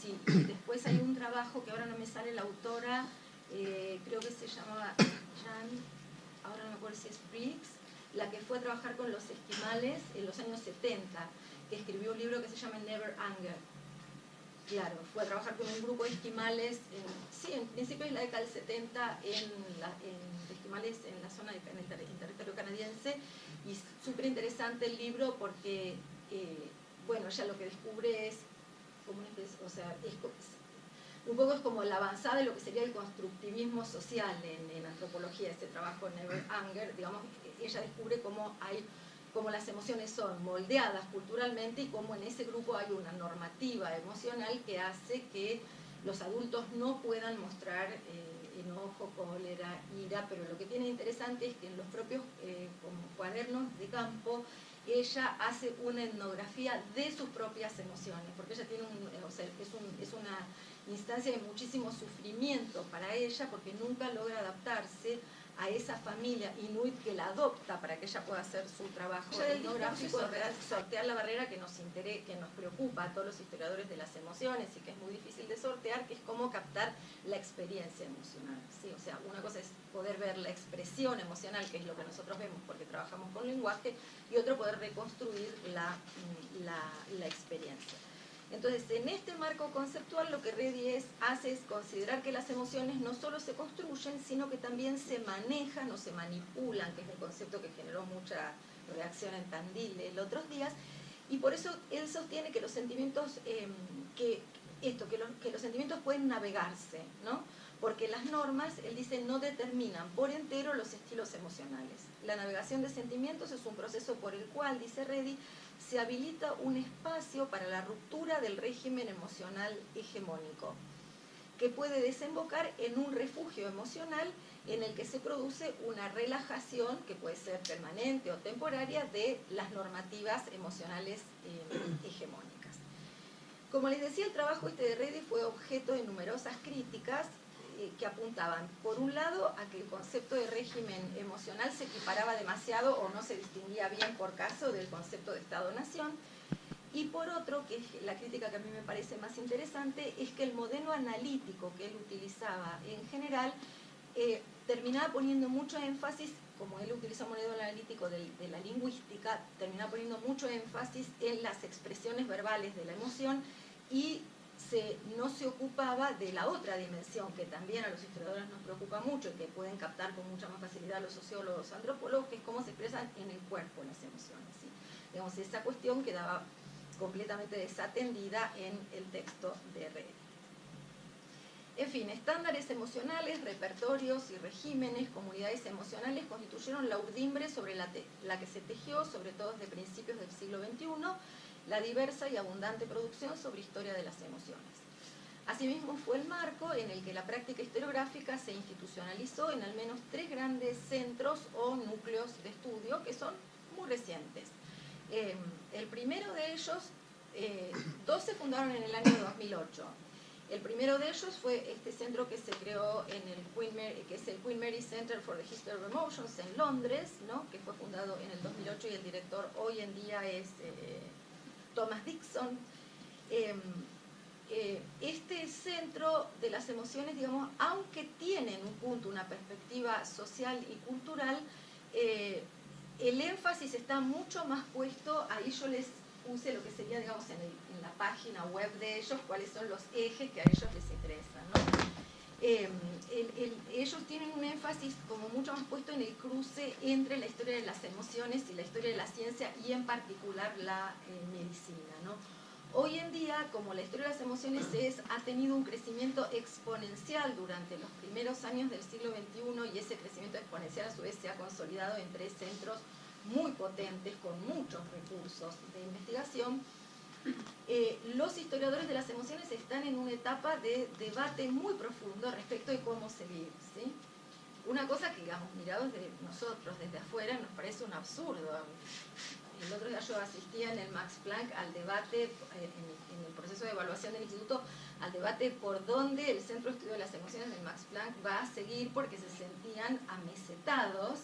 sí. Después hay un trabajo que ahora no me sale la autora, creo que se llamaba Jan, ahora no me acuerdo si es Briggs, la que fue a trabajar con los esquimales en los años 70, que escribió un libro que se llama Never Anger. Claro, fue a trabajar con un grupo de esquimales, en principios de la década del 70, en esquimales en la zona en territorio canadiense, y súper interesante el libro porque, bueno, ella lo que descubre es como una especie, o sea, un poco es como la avanzada de lo que sería el constructivismo social en antropología, este trabajo Never Anger. Digamos, ella descubre cómo las emociones son moldeadas culturalmente y cómo en ese grupo hay una normativa emocional que hace que los adultos no puedan mostrar enojo, cólera, ira, pero lo que tiene interesante es que en los propios como cuadernos de campo ella hace una etnografía de sus propias emociones, porque ella tiene es una instancia de muchísimo sufrimiento para ella, porque nunca logra adaptarse a esa familia inuit que la adopta para que ella pueda hacer su trabajo etnográfico, sortear la barrera que nos preocupa a todos los historiadores de las emociones y que es muy difícil de sortear, que es cómo captar la experiencia emocional, ¿sí? O sea, una cosa es poder ver la expresión emocional, que es lo que nosotros vemos porque trabajamos con lenguaje, y otro poder reconstruir la experiencia. Entonces, en este marco conceptual lo que Redi hace es considerar que las emociones no solo se construyen, sino que también se manejan o se manipulan, que es un concepto que generó mucha reacción en Tandil los otros días, y por eso él sostiene que los sentimientos, que los sentimientos pueden navegarse, ¿no? Porque las normas, él dice, no determinan por entero los estilos emocionales. La navegación de sentimientos es un proceso por el cual, dice Redi, se habilita un espacio para la ruptura del régimen emocional hegemónico, que puede desembocar en un refugio emocional en el que se produce una relajación, que puede ser permanente o temporaria, de las normativas emocionales hegemónicas. Como les decía, el trabajo de Redi fue objeto de numerosas críticas que apuntaban, por un lado, a que el concepto de régimen emocional se equiparaba demasiado o no se distinguía bien por caso del concepto de Estado-Nación, y por otro, que es la crítica que a mí me parece más interesante, es que el modelo analítico que él utilizaba en general terminaba poniendo mucho énfasis, como él utiliza un modelo analítico de la lingüística, terminaba poniendo mucho énfasis en las expresiones verbales de la emoción y no se ocupaba de la otra dimensión que también a los historiadores nos preocupa mucho y que pueden captar con mucha más facilidad los sociólogos, antropólogos, que es cómo se expresan en el cuerpo las emociones, ¿sí? Digamos, esa cuestión quedaba completamente desatendida en el texto de Redi. En fin, estándares emocionales, repertorios y regímenes, comunidades emocionales constituyeron la urdimbre sobre la que se tejió, sobre todo desde principios del siglo XXI, la diversa y abundante producción sobre historia de las emociones. Asimismo, fue el marco en el que la práctica historiográfica se institucionalizó en al menos 3 grandes centros o núcleos de estudio que son muy recientes. El primero de ellos, 2 se fundaron en el año 2008. El primero de ellos fue este centro que se creó en el Queen Mary, que es el Queen Mary Center for the History of Emotions en Londres, ¿no? Que fue fundado en el 2008 y el director hoy en día es Thomas Dixon. Este centro de las emociones, digamos, aunque tienen un punto, una perspectiva social y cultural, el énfasis está mucho más puesto, ahí yo les puse lo que sería, digamos, en la página web de ellos, cuáles son los ejes que a ellos les interesan, ¿no? Ellos tienen un énfasis como mucho más puesto en el cruce entre la historia de las emociones y la historia de la ciencia y en particular la medicina, ¿no? Hoy en día, como la historia de las emociones ha tenido un crecimiento exponencial durante los primeros años del siglo XXI y ese crecimiento exponencial a su vez se ha consolidado en 3 centros muy potentes con muchos recursos de investigación, los historiadores de las emociones están en una etapa de debate muy profundo respecto de cómo seguir, ¿sí? Una cosa que, digamos, mirados de nosotros desde afuera nos parece un absurdo. El otro día yo asistía en el Max Planck al debate, en el proceso de evaluación del instituto, al debate por dónde el Centro de Estudio de las Emociones del Max Planck va a seguir porque se sentían amesetados.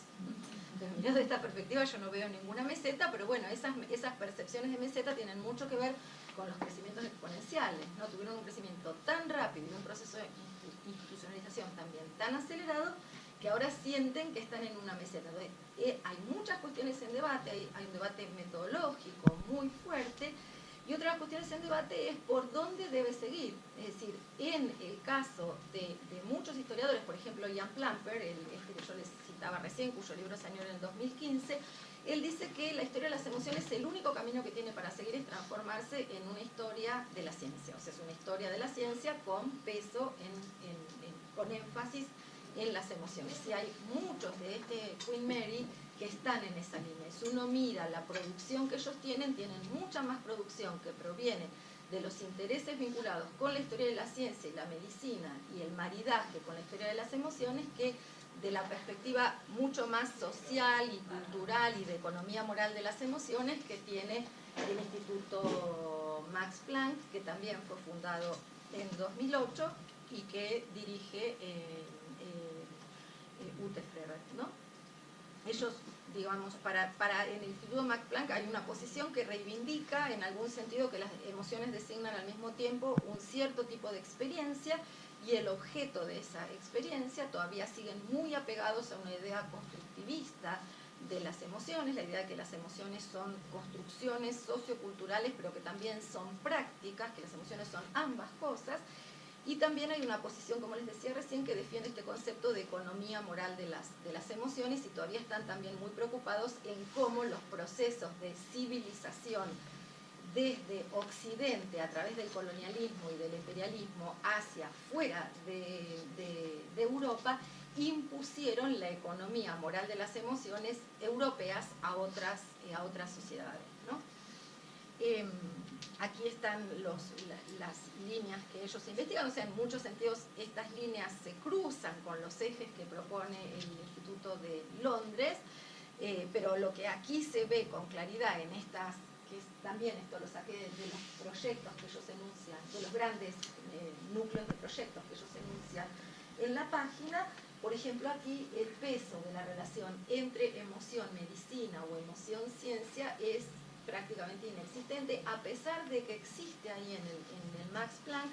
Entonces, mirando de esta perspectiva yo no veo ninguna meseta, pero bueno, esas percepciones de meseta tienen mucho que ver con los crecimientos exponenciales, ¿no? Tuvieron un crecimiento tan rápido y un proceso de institucionalización también tan acelerado que ahora sienten que están en una meseta. Entonces, hay muchas cuestiones en debate, hay un debate metodológico muy fuerte, y otra de las cuestiones en debate es por dónde debe seguir. Es decir, en el caso de muchos historiadores, por ejemplo, Ian Plumper, que yo les citaba recién, cuyo libro salió en el 2015, él dice que la historia de las emociones, el único camino que tiene para seguir es transformarse en una historia de la ciencia. O sea, es una historia de la ciencia con peso, con énfasis en las emociones. Y hay muchos de este Queen Mary que están en esa línea. Si uno mira la producción que ellos tienen mucha más producción que proviene de los intereses vinculados con la historia de la ciencia y la medicina y el maridaje con la historia de las emociones que de la perspectiva mucho más social y cultural y de economía moral de las emociones que tiene el Instituto Max Planck, que también fue fundado en 2008 y que dirige Ute Frege, ¿no? Ellos, digamos, en el Instituto Max Planck hay una posición que reivindica en algún sentido que las emociones designan al mismo tiempo un cierto tipo de experiencia y el objeto de esa experiencia. Todavía siguen muy apegados a una idea constructivista de las emociones, la idea de que las emociones son construcciones socioculturales, pero que también son prácticas, que las emociones son ambas cosas. Y también hay una posición, como les decía recién, que defiende este concepto de economía moral de las emociones, y todavía están también muy preocupados en cómo los procesos de civilización desde Occidente, a través del colonialismo y del imperialismo, hacia fuera de Europa, impusieron la economía moral de las emociones europeas a otras sociedades, ¿no? Aquí están las líneas que ellos investigan, o sea, en muchos sentidos estas líneas se cruzan con los ejes que propone el Instituto de Londres, pero lo que aquí se ve con claridad en estas, que también esto lo saqué de los proyectos que ellos enuncian, de los grandes núcleos de proyectos que ellos enuncian en la página. Por ejemplo, aquí el peso de la relación entre emoción-medicina o emoción-ciencia es prácticamente inexistente, a pesar de que existe ahí en el Max Planck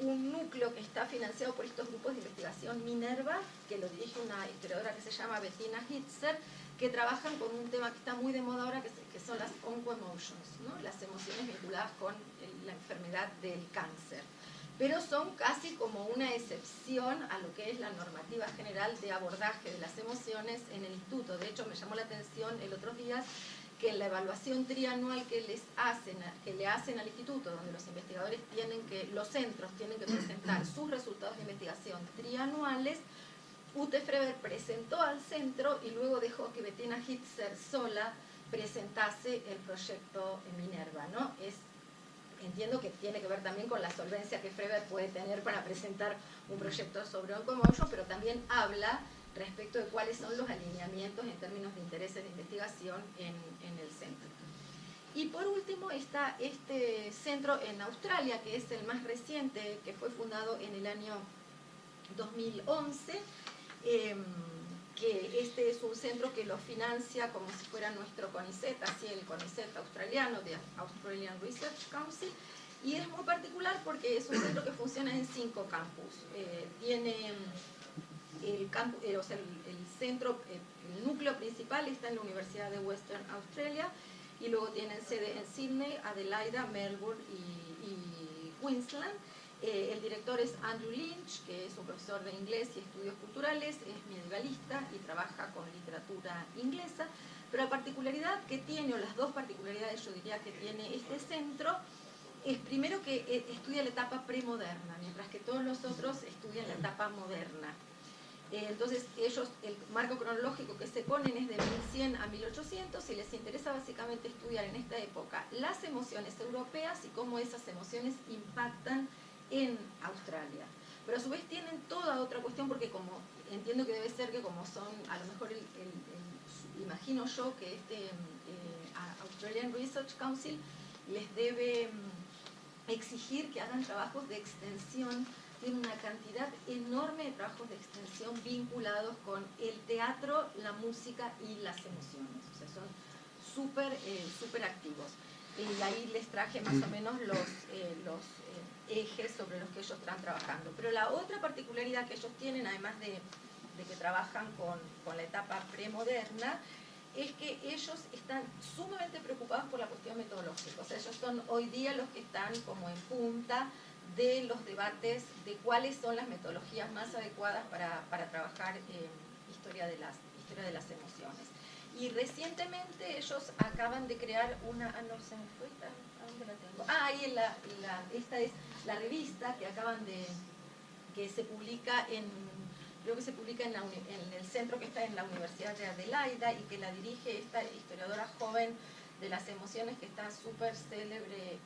un núcleo que está financiado por estos grupos de investigación Minerva, que lo dirige una historiadora que se llama Bettina Hitzer, que trabajan con un tema que está muy de moda ahora, que son las oncoemotions, ¿no? Las emociones vinculadas con la enfermedad del cáncer. Pero son casi como una excepción a lo que es la normativa general de abordaje de las emociones en el instituto. De hecho, me llamó la atención el otro día que la evaluación trianual que le hacen al instituto, donde los investigadores los centros tienen que presentar sus resultados de investigación trianuales, Ute Frege presentó al centro y luego dejó que Bettina Hitzer sola presentase el proyecto Minerva, ¿no? Entiendo que tiene que ver también con la solvencia que Frege puede tener para presentar un proyecto sobre oncoemotion, pero también habla respecto de cuáles son los alineamientos en términos de intereses de investigación en el centro. Y por último está este centro en Australia, que es el más reciente, que fue fundado en el año 2011, que este es un centro que lo financia como si fuera nuestro CONICET, así el CONICET australiano, de Australian Research Council, y es muy particular porque es un centro que funciona en 5 campus. Tiene el núcleo principal está en la Universidad de Western Australia, y luego tienen sede en Sydney, Adelaida, Melbourne y Queensland. El director es Andrew Lynch, que es un profesor de inglés y estudios culturales, es medievalista y trabaja con literatura inglesa. Pero la particularidad que tiene, o las dos particularidades yo diría que tiene este centro, es primero que estudia la etapa premoderna, mientras que todos los otros estudian la etapa moderna. Entonces ellos, el marco cronológico que se ponen es de 1100 a 1800 y les interesa básicamente estudiar en esta época las emociones europeas y cómo esas emociones impactan en Australia. Pero a su vez tienen toda otra cuestión, porque como entiendo que debe ser que como son, a lo mejor imagino yo que Australian Research Council les debe exigir que hagan trabajos de extensión. Tiene una cantidad enorme de trabajos de extensión vinculados con el teatro, la música y las emociones. O sea, son súper activos. Y ahí les traje más o menos los ejes sobre los que ellos están trabajando. Pero la otra particularidad que ellos tienen, además de que trabajan con la etapa premoderna, es que ellos están sumamente preocupados por la cuestión metodológica. O sea, ellos son hoy día los que están como en punta de los debates de cuáles son las metodologías más adecuadas para trabajar historia de las emociones. Y recientemente ellos acaban de crear una... no se me fue, ¿a dónde la tengo? Ahí esta es la revista que se publica creo que se publica en el centro que está en la Universidad de Adelaida, y que la dirige esta historiadora joven de las emociones que está súper célebre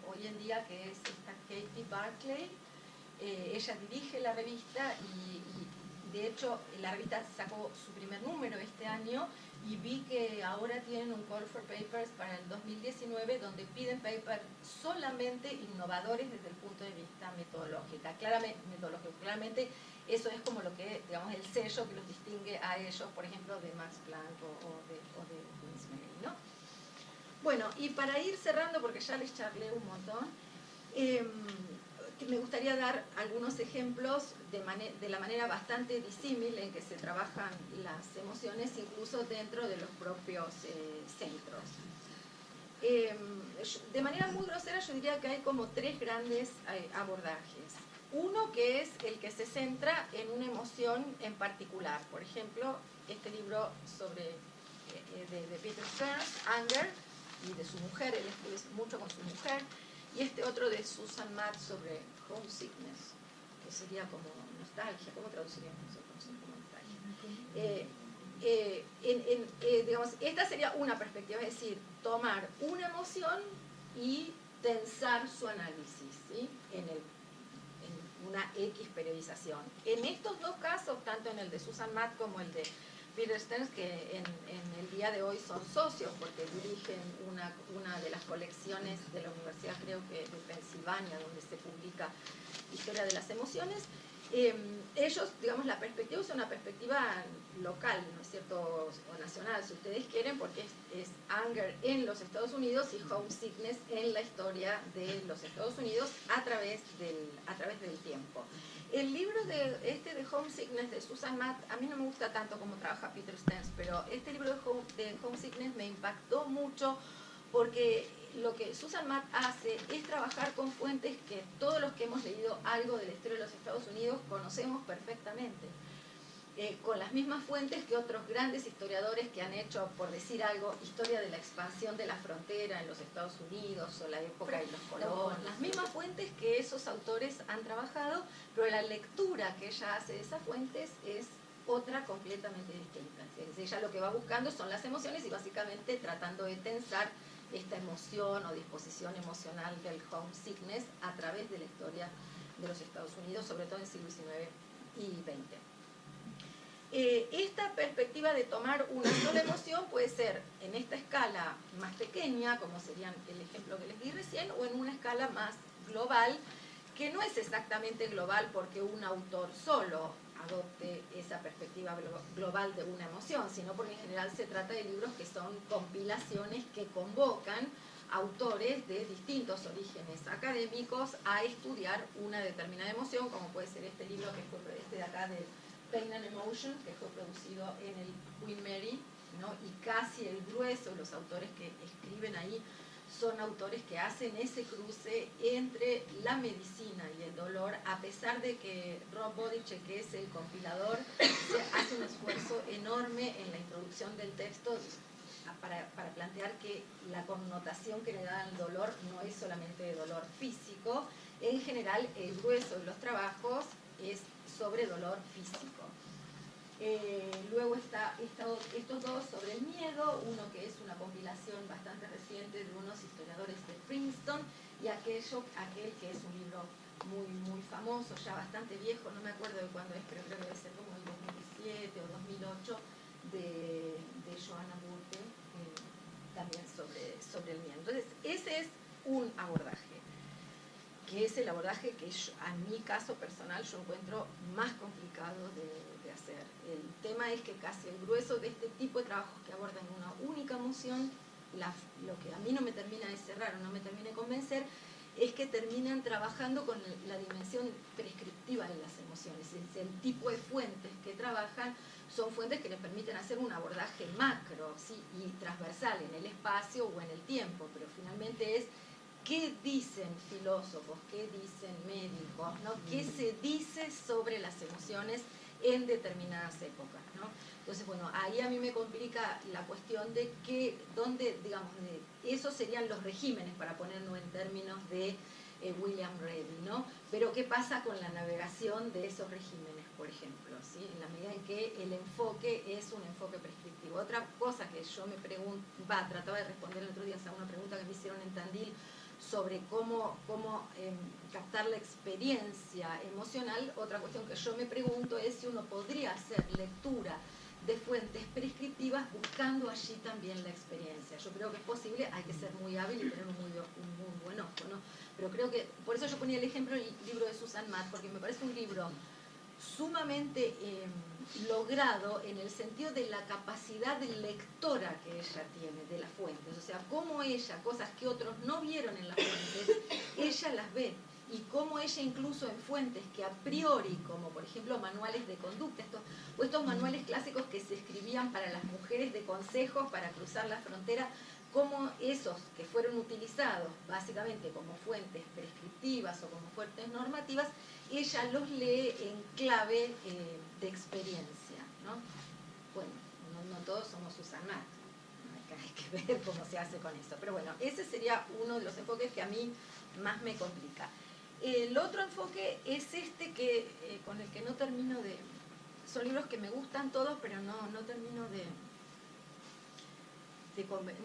hoy en día, que es esta Katie Barclay. Ella dirige la revista y de hecho la revista sacó su primer número este año, y vi que ahora tienen un call for papers para el 2019 donde piden papers solamente innovadores desde el punto de vista metodológico. Claramente Eso es como lo que, digamos, el sello que los distingue a ellos, por ejemplo, de Max Planck o de Kurzweil, ¿no? Bueno, y para ir cerrando, porque ya les charlé un montón, me gustaría dar algunos ejemplos de la manera bastante disímil en que se trabajan las emociones, incluso dentro de los propios centros. De manera muy grosera yo diría que hay como tres grandes abordajes. Uno que es el que se centra en una emoción en particular. Por ejemplo, este libro de Peter Stearns, Anger, y de su mujer, él escribe mucho con su mujer, y este otro de Susan Matt sobre homesickness, que sería como nostalgia. ¿Cómo traduciríamos nosotros como nostalgia? Digamos, esta sería una perspectiva, es decir, tomar una emoción y tensar su análisis, ¿sí? en una X periodización. En estos dos casos, tanto en el de Susan Matt como el de Peter Stearns, que en el día de hoy son socios porque dirigen una de las colecciones de la Universidad, creo que de Pensilvania, donde se publica Historia de las Emociones, ellos, digamos, la perspectiva es una perspectiva local, ¿no es cierto?, o nacional, si ustedes quieren, porque es Anger en los Estados Unidos y Homesickness en la historia de los Estados Unidos a través del tiempo. El libro de Homesickness de Susan Matt, a mí no me gusta tanto como trabaja Peter Stearns, pero este libro de Homesickness me impactó mucho porque lo que Susan Matt hace es trabajar con fuentes que todos los que hemos leído algo de la historia de los Estados Unidos conocemos perfectamente. Con las mismas fuentes que otros grandes historiadores que han hecho, por decir algo, historia de la expansión de la frontera en los Estados Unidos o la época de los colonos. Las mismas fuentes que esos autores han trabajado, pero la lectura que ella hace de esas fuentes es otra completamente distinta. Es decir, ella lo que va buscando son las emociones y básicamente tratando de tensar esta emoción o disposición emocional del homesickness a través de la historia de los Estados Unidos, sobre todo en el siglo XIX y XX. Esta perspectiva de tomar una sola emoción puede ser en esta escala más pequeña, como sería el ejemplo que les di recién, o en una escala más global, que no es exactamente global porque un autor solo adopte esa perspectiva global de una emoción, sino porque en general se trata de libros que son compilaciones que convocan autores de distintos orígenes académicos a estudiar una determinada emoción, como puede ser este libro que fue este de acá de Pain and Emotion, que fue producido en el Queen Mary, ¿no? Y casi el grueso de los autores que escriben ahí son autores que hacen ese cruce entre la medicina y el dolor, a pesar de que Rob Bodice, que es el compilador, hace un esfuerzo enorme en la introducción del texto para plantear que la connotación que le da al dolor no es solamente de dolor físico. En general, el grueso de los trabajos es sobre dolor físico. Luego está estos dos sobre el miedo, uno que es una compilación bastante reciente de unos historiadores de Princeton, y aquel que es un libro muy, muy famoso, ya bastante viejo, no me acuerdo de cuándo es, pero creo que debe ser como el 2007 o 2008, de Joanna Burke, también sobre el miedo. Entonces, ese es un abordaje, que es el abordaje que en mi caso personal yo encuentro más complicado de hacer. El tema es que casi el grueso de este tipo de trabajos que abordan una única emoción, lo que a mí no me termina de cerrar o no me termina de convencer, es que terminan trabajando con la dimensión prescriptiva de las emociones. Es el tipo de fuentes que trabajan son fuentes que les permiten hacer un abordaje macro, ¿sí? Y transversal en el espacio o en el tiempo, pero finalmente es qué dicen filósofos, qué dicen médicos, ¿no? ¿Qué se dice sobre las emociones en determinadas épocas, ¿no? Entonces, bueno, ahí a mí me complica la cuestión de dónde, digamos, esos serían los regímenes, para ponerlo en términos de William Ready, ¿no? Pero ¿qué pasa con la navegación de esos regímenes, por ejemplo? ¿Sí? En la medida en que el enfoque es un enfoque prescriptivo. Otra cosa que yo me trataba de responder el otro día a una pregunta que me hicieron en Tandil sobre cómo captar la experiencia emocional, otra cuestión que yo me pregunto es si uno podría hacer lectura de fuentes prescriptivas buscando allí también la experiencia. Yo creo que es posible, hay que ser muy hábil y tener un muy buen ojo, ¿no? Pero creo que, por eso yo ponía el ejemplo del libro de Susan Matt, porque me parece un libro sumamente logrado en el sentido de la capacidad de lectora que ella tiene de las fuentes. O sea, cómo ella, cosas que otros no vieron en las fuentes, ella las ve. Y cómo ella incluso en fuentes que a priori, como por ejemplo manuales de conducta, estos manuales clásicos que se escribían para las mujeres de consejos para cruzar la frontera, como esos que fueron utilizados básicamente como fuentes prescriptivas o como fuentes normativas, ella los lee en clave de experiencia, ¿no? Bueno, no todos somos Susanna, hay que ver cómo se hace con eso, pero bueno, ese sería uno de los enfoques que a mí más me complica. El otro enfoque es este que con el que no termino de... Son libros que me gustan todos, pero no termino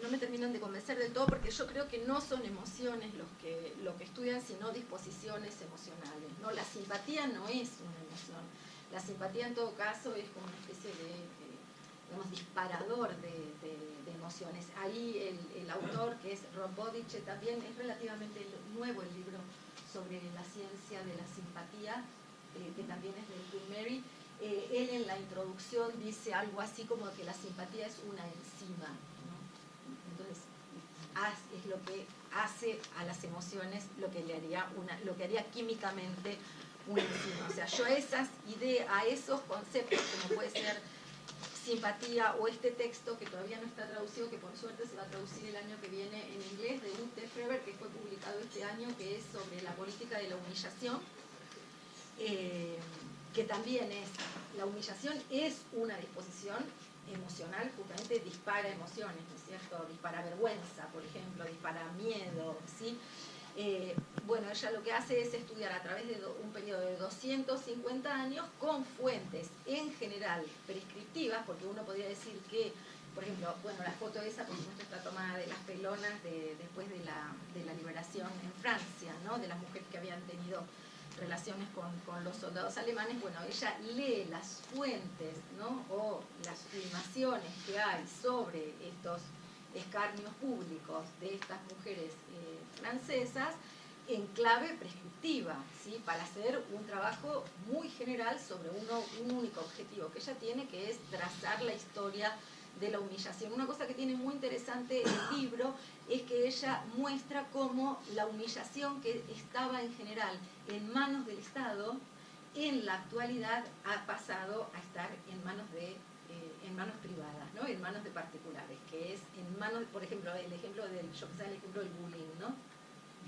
no me terminan de convencer del todo, porque yo creo que no son emociones lo que estudian, sino disposiciones emocionales, ¿no? La simpatía no es una emoción. La simpatía en todo caso es como una especie de digamos, disparador de emociones. Ahí el autor, que es Rob Bodice, también es relativamente nuevo el libro sobre la ciencia de la simpatía, que también es de Queen Mary. Él en la introducción dice algo así como que la simpatía es una enzima, ¿no? Entonces, es lo que hace a las emociones lo que haría químicamente una enzima. O sea, yo a esos conceptos, como puede ser simpatía o este texto que todavía no está traducido, que por suerte se va a traducir el año que viene en inglés, de Ruth Lefebvre, que fue publicado este año, que es sobre la política de la humillación, que también la humillación es una disposición emocional, justamente dispara emociones, ¿no es cierto? Dispara vergüenza, por ejemplo, dispara miedo, ¿sí? Bueno, ella lo que hace es estudiar a través de un periodo de 250 años con fuentes en general prescriptivas, porque uno podría decir que, por ejemplo, bueno, la foto esa por supuesto está tomada de las pelonas después de la liberación en Francia, ¿no? De las mujeres que habían tenido relaciones con los soldados alemanes. Bueno, ella lee las fuentes, ¿no? O las filmaciones que hay sobre estos escarnios públicos de estas mujeres francesas en clave prescriptiva, ¿sí? Para hacer un trabajo muy general sobre un único objetivo que ella tiene, que es trazar la historia de la humillación. Una cosa que tiene muy interesante el libro es que ella muestra cómo la humillación que estaba en general en manos del Estado, en la actualidad ha pasado a estar en manos privadas, ¿no? En manos de particulares, que es en manos, por ejemplo, el ejemplo del bullying, ¿no?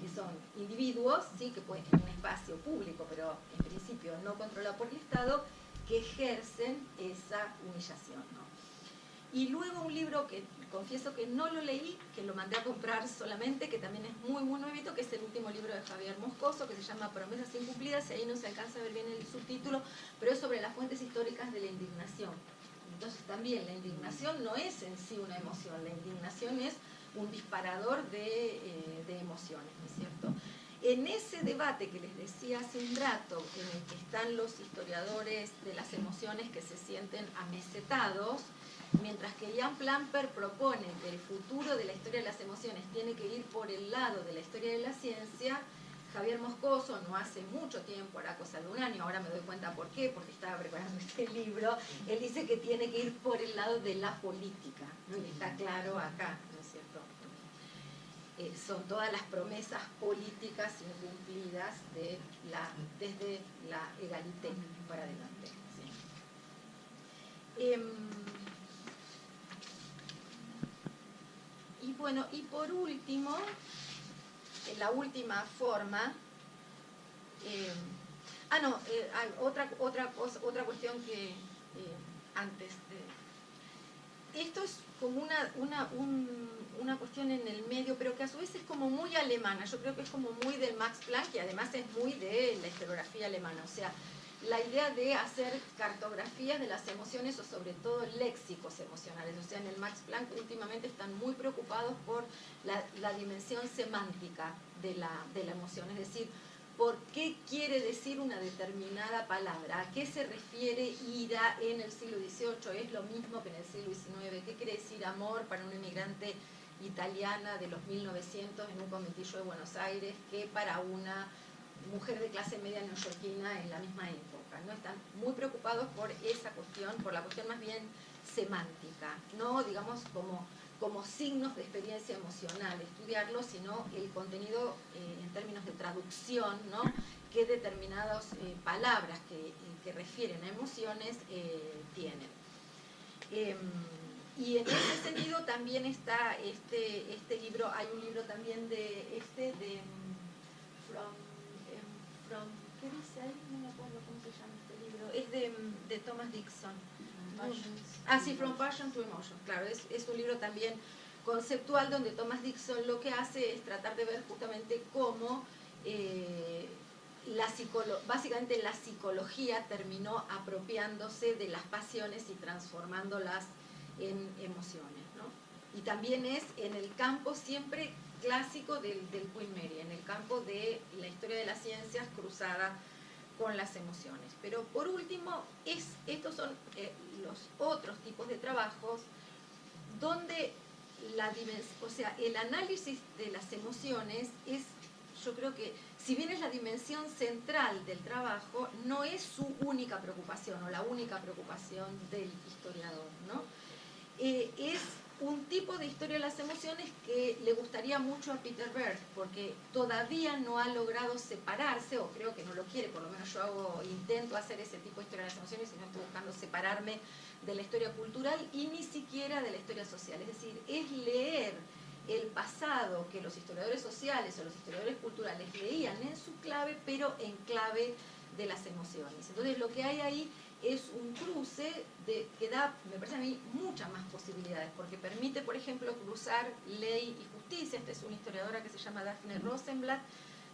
Que son individuos, ¿sí? Que pueden en un espacio público, pero en principio no controlado por el Estado, que ejercen esa humillación, ¿no? Y luego un libro que confieso que no lo leí, que lo mandé a comprar solamente, que también es muy nuevito, que es el último libro de Javier Moscoso, que se llama Promesas incumplidas, y ahí no se alcanza a ver bien el subtítulo, pero es sobre las fuentes históricas de la indignación. Entonces también la indignación no es en sí una emoción, la indignación es un disparador de emociones, ¿no es cierto? En ese debate que les decía hace un rato, en el que están los historiadores de las emociones que se sienten amesetados, mientras que Jan Plamper propone que el futuro de la historia de las emociones tiene que ir por el lado de la historia de la ciencia, Javier Moscoso, no hace mucho tiempo, era cosa de un año, ahora me doy cuenta por qué, porque estaba preparando este libro, él dice que tiene que ir por el lado de la política, ¿no? Y está claro acá, ¿no es cierto? Son todas las promesas políticas incumplidas desde la egalité para adelante. ¿Sí? Y bueno, y por último, la última forma, hay otra cuestión que antes de... Esto es como una cuestión en el medio, pero que a su vez es como muy alemana. Yo creo que es como muy del Max Planck y además es muy de la historiografía alemana. O sea, la idea de hacer cartografías de las emociones o sobre todo léxicos emocionales. O sea, en el Max Planck últimamente están muy preocupados por la dimensión semántica de la emoción. Es decir, ¿por qué quiere decir una determinada palabra? ¿A qué se refiere ira en el siglo XVIII? ¿Es lo mismo que en el siglo XIX? ¿Qué quiere decir amor para una inmigrante italiana de los 1900 en un conventillo de Buenos Aires que para una mujer de clase media neoyorquina en la misma época? trabajan, ¿no? Están muy preocupados por esa cuestión, por la cuestión más bien semántica, no digamos como signos de experiencia emocional, estudiarlo, sino el contenido en términos de traducción, ¿no? Que determinadas palabras que refieren a emociones tienen. Y en ese sentido también está este libro, hay un libro también ¿qué dice ahí? No me acuerdo cómo se llama este libro, es de Thomas Dixon. Sí, From Passion to Emotion, claro, es un libro también conceptual donde Thomas Dixon lo que hace es tratar de ver justamente cómo básicamente la psicología terminó apropiándose de las pasiones y transformándolas en emociones, ¿no? Y también es en el campo siempre clásico del Queen Mary, en el campo de la historia de las ciencias cruzada con las emociones. Pero por último, estos son los otros tipos de trabajos donde el análisis de las emociones es, yo creo que, si bien es la dimensión central del trabajo, no es su única preocupación o la única preocupación del historiador, ¿no? Es un tipo de historia de las emociones que le gustaría mucho a Peter Berg, porque todavía no ha logrado separarse, o creo que no lo quiere, por lo menos yo intento hacer ese tipo de historia de las emociones y no estoy buscando separarme de la historia cultural y ni siquiera de la historia social. Es decir, es leer el pasado que los historiadores sociales o los historiadores culturales leían en su clave, pero en clave de las emociones. Entonces lo que hay ahí es un cruce que da, me parece a mí, muchas más posibilidades, porque permite, por ejemplo, cruzar ley y justicia. Esta es una historiadora que se llama Daphne Rosenblatt,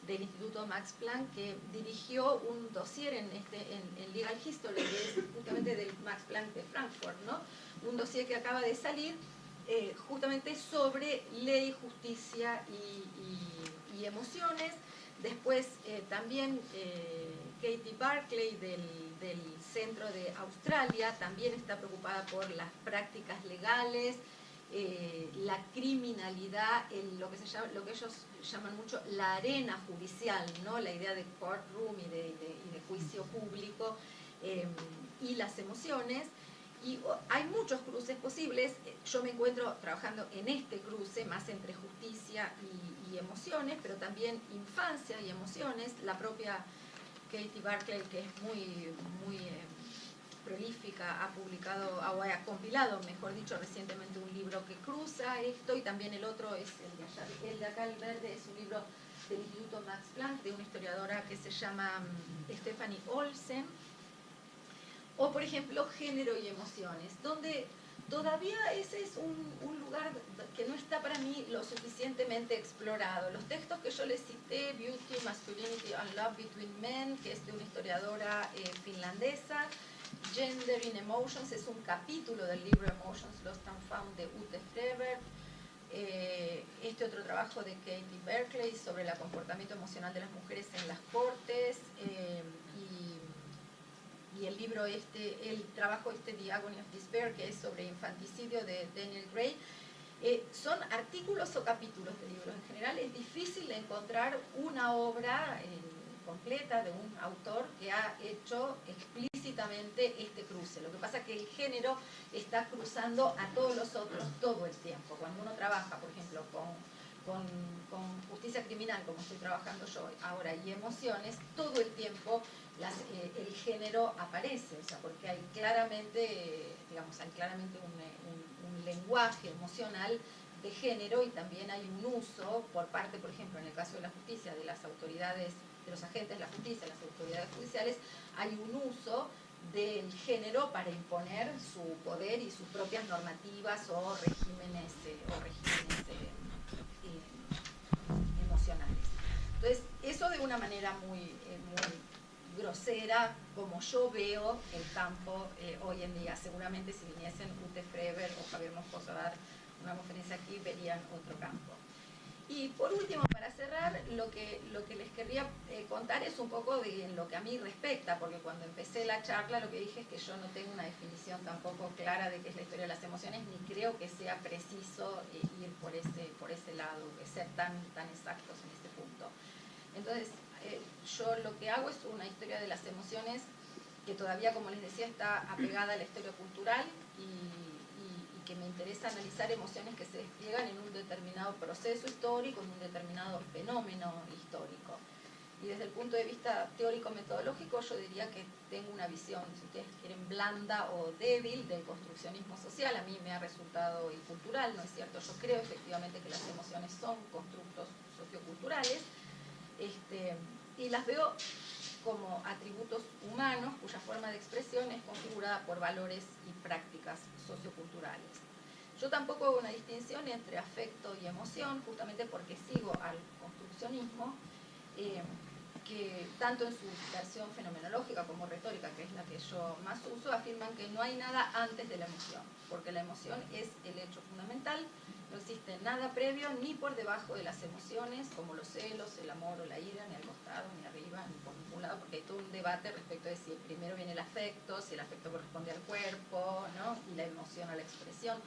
del Instituto Max Planck, que dirigió un dossier en Legal History, que es justamente del Max Planck de Frankfurt, ¿no? Un dossier que acaba de salir justamente sobre ley, justicia y emociones. Después también Katie Barclay del Centro de Australia también está preocupada por las prácticas legales, la criminalidad, lo que ellos llaman mucho la arena judicial, ¿no? La idea de courtroom y de juicio público y las emociones. Y hay muchos cruces posibles. Yo me encuentro trabajando en este cruce, más entre justicia y emociones, pero también infancia y emociones. La propia Katie Barclay, que es muy prolífica, ha publicado, o ha compilado, mejor dicho, recientemente un libro que cruza esto, y también el otro es el de acá, el verde, es un libro del Instituto Max Planck, de una historiadora que se llama Stephanie Olsen. O, por ejemplo, género y emociones, donde todavía ese es un lugar que no está para mí lo suficientemente explorado. Los textos que yo les cité, Beauty, Masculinity and Love Between Men, que es de una historiadora finlandesa, Gender in Emotions, es un capítulo del libro Emotions Lost and Found de Ute Frevert. Este otro trabajo de Katie Barclay sobre el comportamiento emocional de las mujeres en las cortes, y el libro el trabajo The Agony of Despair, que es sobre infanticidio de Daniel Gray. Son artículos o capítulos de libros. En general es difícil encontrar una obra completa de un autor que ha hecho explícitamente este cruce. Lo que pasa es que el género está cruzando a todos los otros todo el tiempo. Cuando uno trabaja, por ejemplo, con justicia criminal, como estoy trabajando yo ahora, y emociones, todo el tiempo el género aparece, o sea, porque hay claramente, un lenguaje emocional de género, y también hay un uso por parte, por ejemplo, en el caso de la justicia, de las autoridades, de los agentes de la justicia, las autoridades judiciales, hay un uso del género para imponer su poder y sus propias normativas o regímenes emocionales. Entonces, eso de una manera muy grosera, como yo veo el campo hoy en día. Seguramente si viniesen Ute Frevert o Javier Moscoso a dar una conferencia aquí, verían otro campo. Y por último, para cerrar, lo que les querría contar es un poco de lo que a mí respecta, porque cuando empecé la charla lo que dije es que yo no tengo una definición tampoco clara de qué es la historia de las emociones, ni creo que sea preciso ir por ese lado, ser tan exactos en este punto. Entonces, yo lo que hago es una historia de las emociones que todavía, como les decía, está apegada a la historia cultural y que me interesa analizar emociones que se despliegan en un determinado proceso histórico, en un determinado fenómeno histórico. Y desde el punto de vista teórico-metodológico, yo diría que tengo una visión, si ustedes quieren, blanda o débil del construccionismo social. A mí me ha resultado, y cultural, ¿no es cierto? Yo creo efectivamente que las emociones son constructos socioculturales, y las veo como atributos humanos cuya forma de expresión es configurada por valores y prácticas socioculturales. Yo tampoco hago una distinción entre afecto y emoción, justamente porque sigo al construccionismo, que tanto en su versión fenomenológica como retórica, que es la que yo más uso, afirman que no hay nada antes de la emoción, porque la emoción es el hecho fundamental, no existe nada previo ni por debajo de las emociones, como los celos, el amor o la ira, ni al costado, ni arriba, ni por ningún lado, porque hay todo un debate respecto de si primero viene el afecto, si el afecto corresponde al cuerpo, ¿no? Y la emoción a la expresión.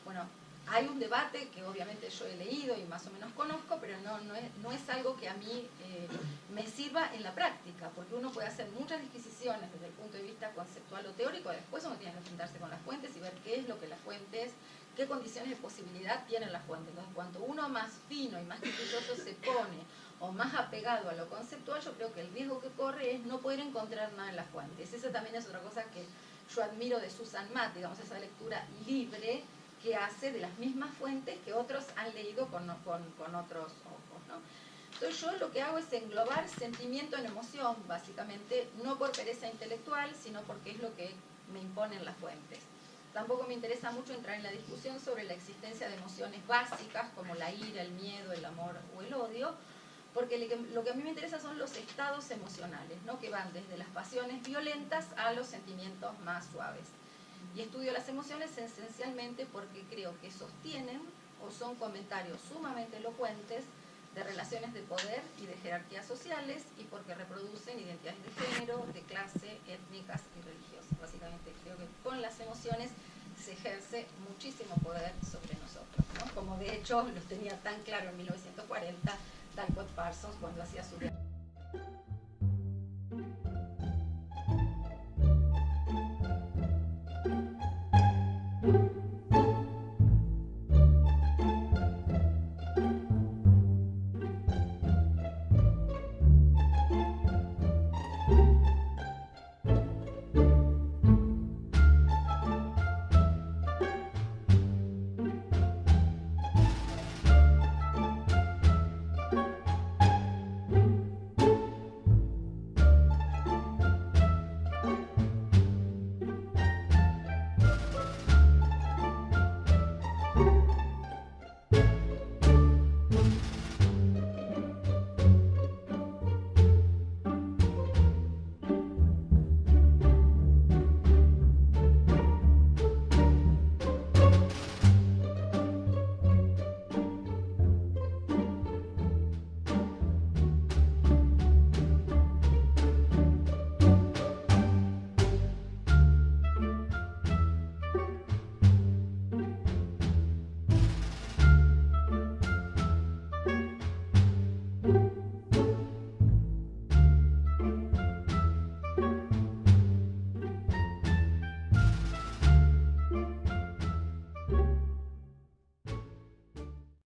Bueno, hay un debate que obviamente yo he leído y más o menos conozco, pero no es algo que a mí me sirva en la práctica, porque uno puede hacer muchas disquisiciones desde el punto de vista conceptual o teórico, después uno tiene que enfrentarse con las fuentes y ver qué es lo que las fuentes, qué condiciones de posibilidad tienen las fuentes. Entonces, cuanto uno más fino y más quisquilloso se pone, o más apegado a lo conceptual, yo creo que el riesgo que corre es no poder encontrar nada en las fuentes. Esa también es otra cosa que yo admiro de Susan Matt, digamos, esa lectura libre que hace de las mismas fuentes que otros han leído con otros ojos, ¿no? Entonces yo lo que hago es englobar sentimiento en emoción, básicamente, no por pereza intelectual, sino porque es lo que me imponen las fuentes. Tampoco me interesa mucho entrar en la discusión sobre la existencia de emociones básicas como la ira, el miedo, el amor o el odio, porque lo que a mí me interesa son los estados emocionales, ¿no? Que van desde las pasiones violentas a los sentimientos más suaves. Y estudio las emociones esencialmente porque creo que sostienen o son comentarios sumamente elocuentes de relaciones de poder y de jerarquías sociales, y porque reproducen identidades de género, de clase, étnicas y religiosas. Básicamente creo que con las emociones se ejerce muchísimo poder sobre nosotros, ¿no? Como de hecho lo tenía tan claro en 1940 Talcott Parsons cuando hacía su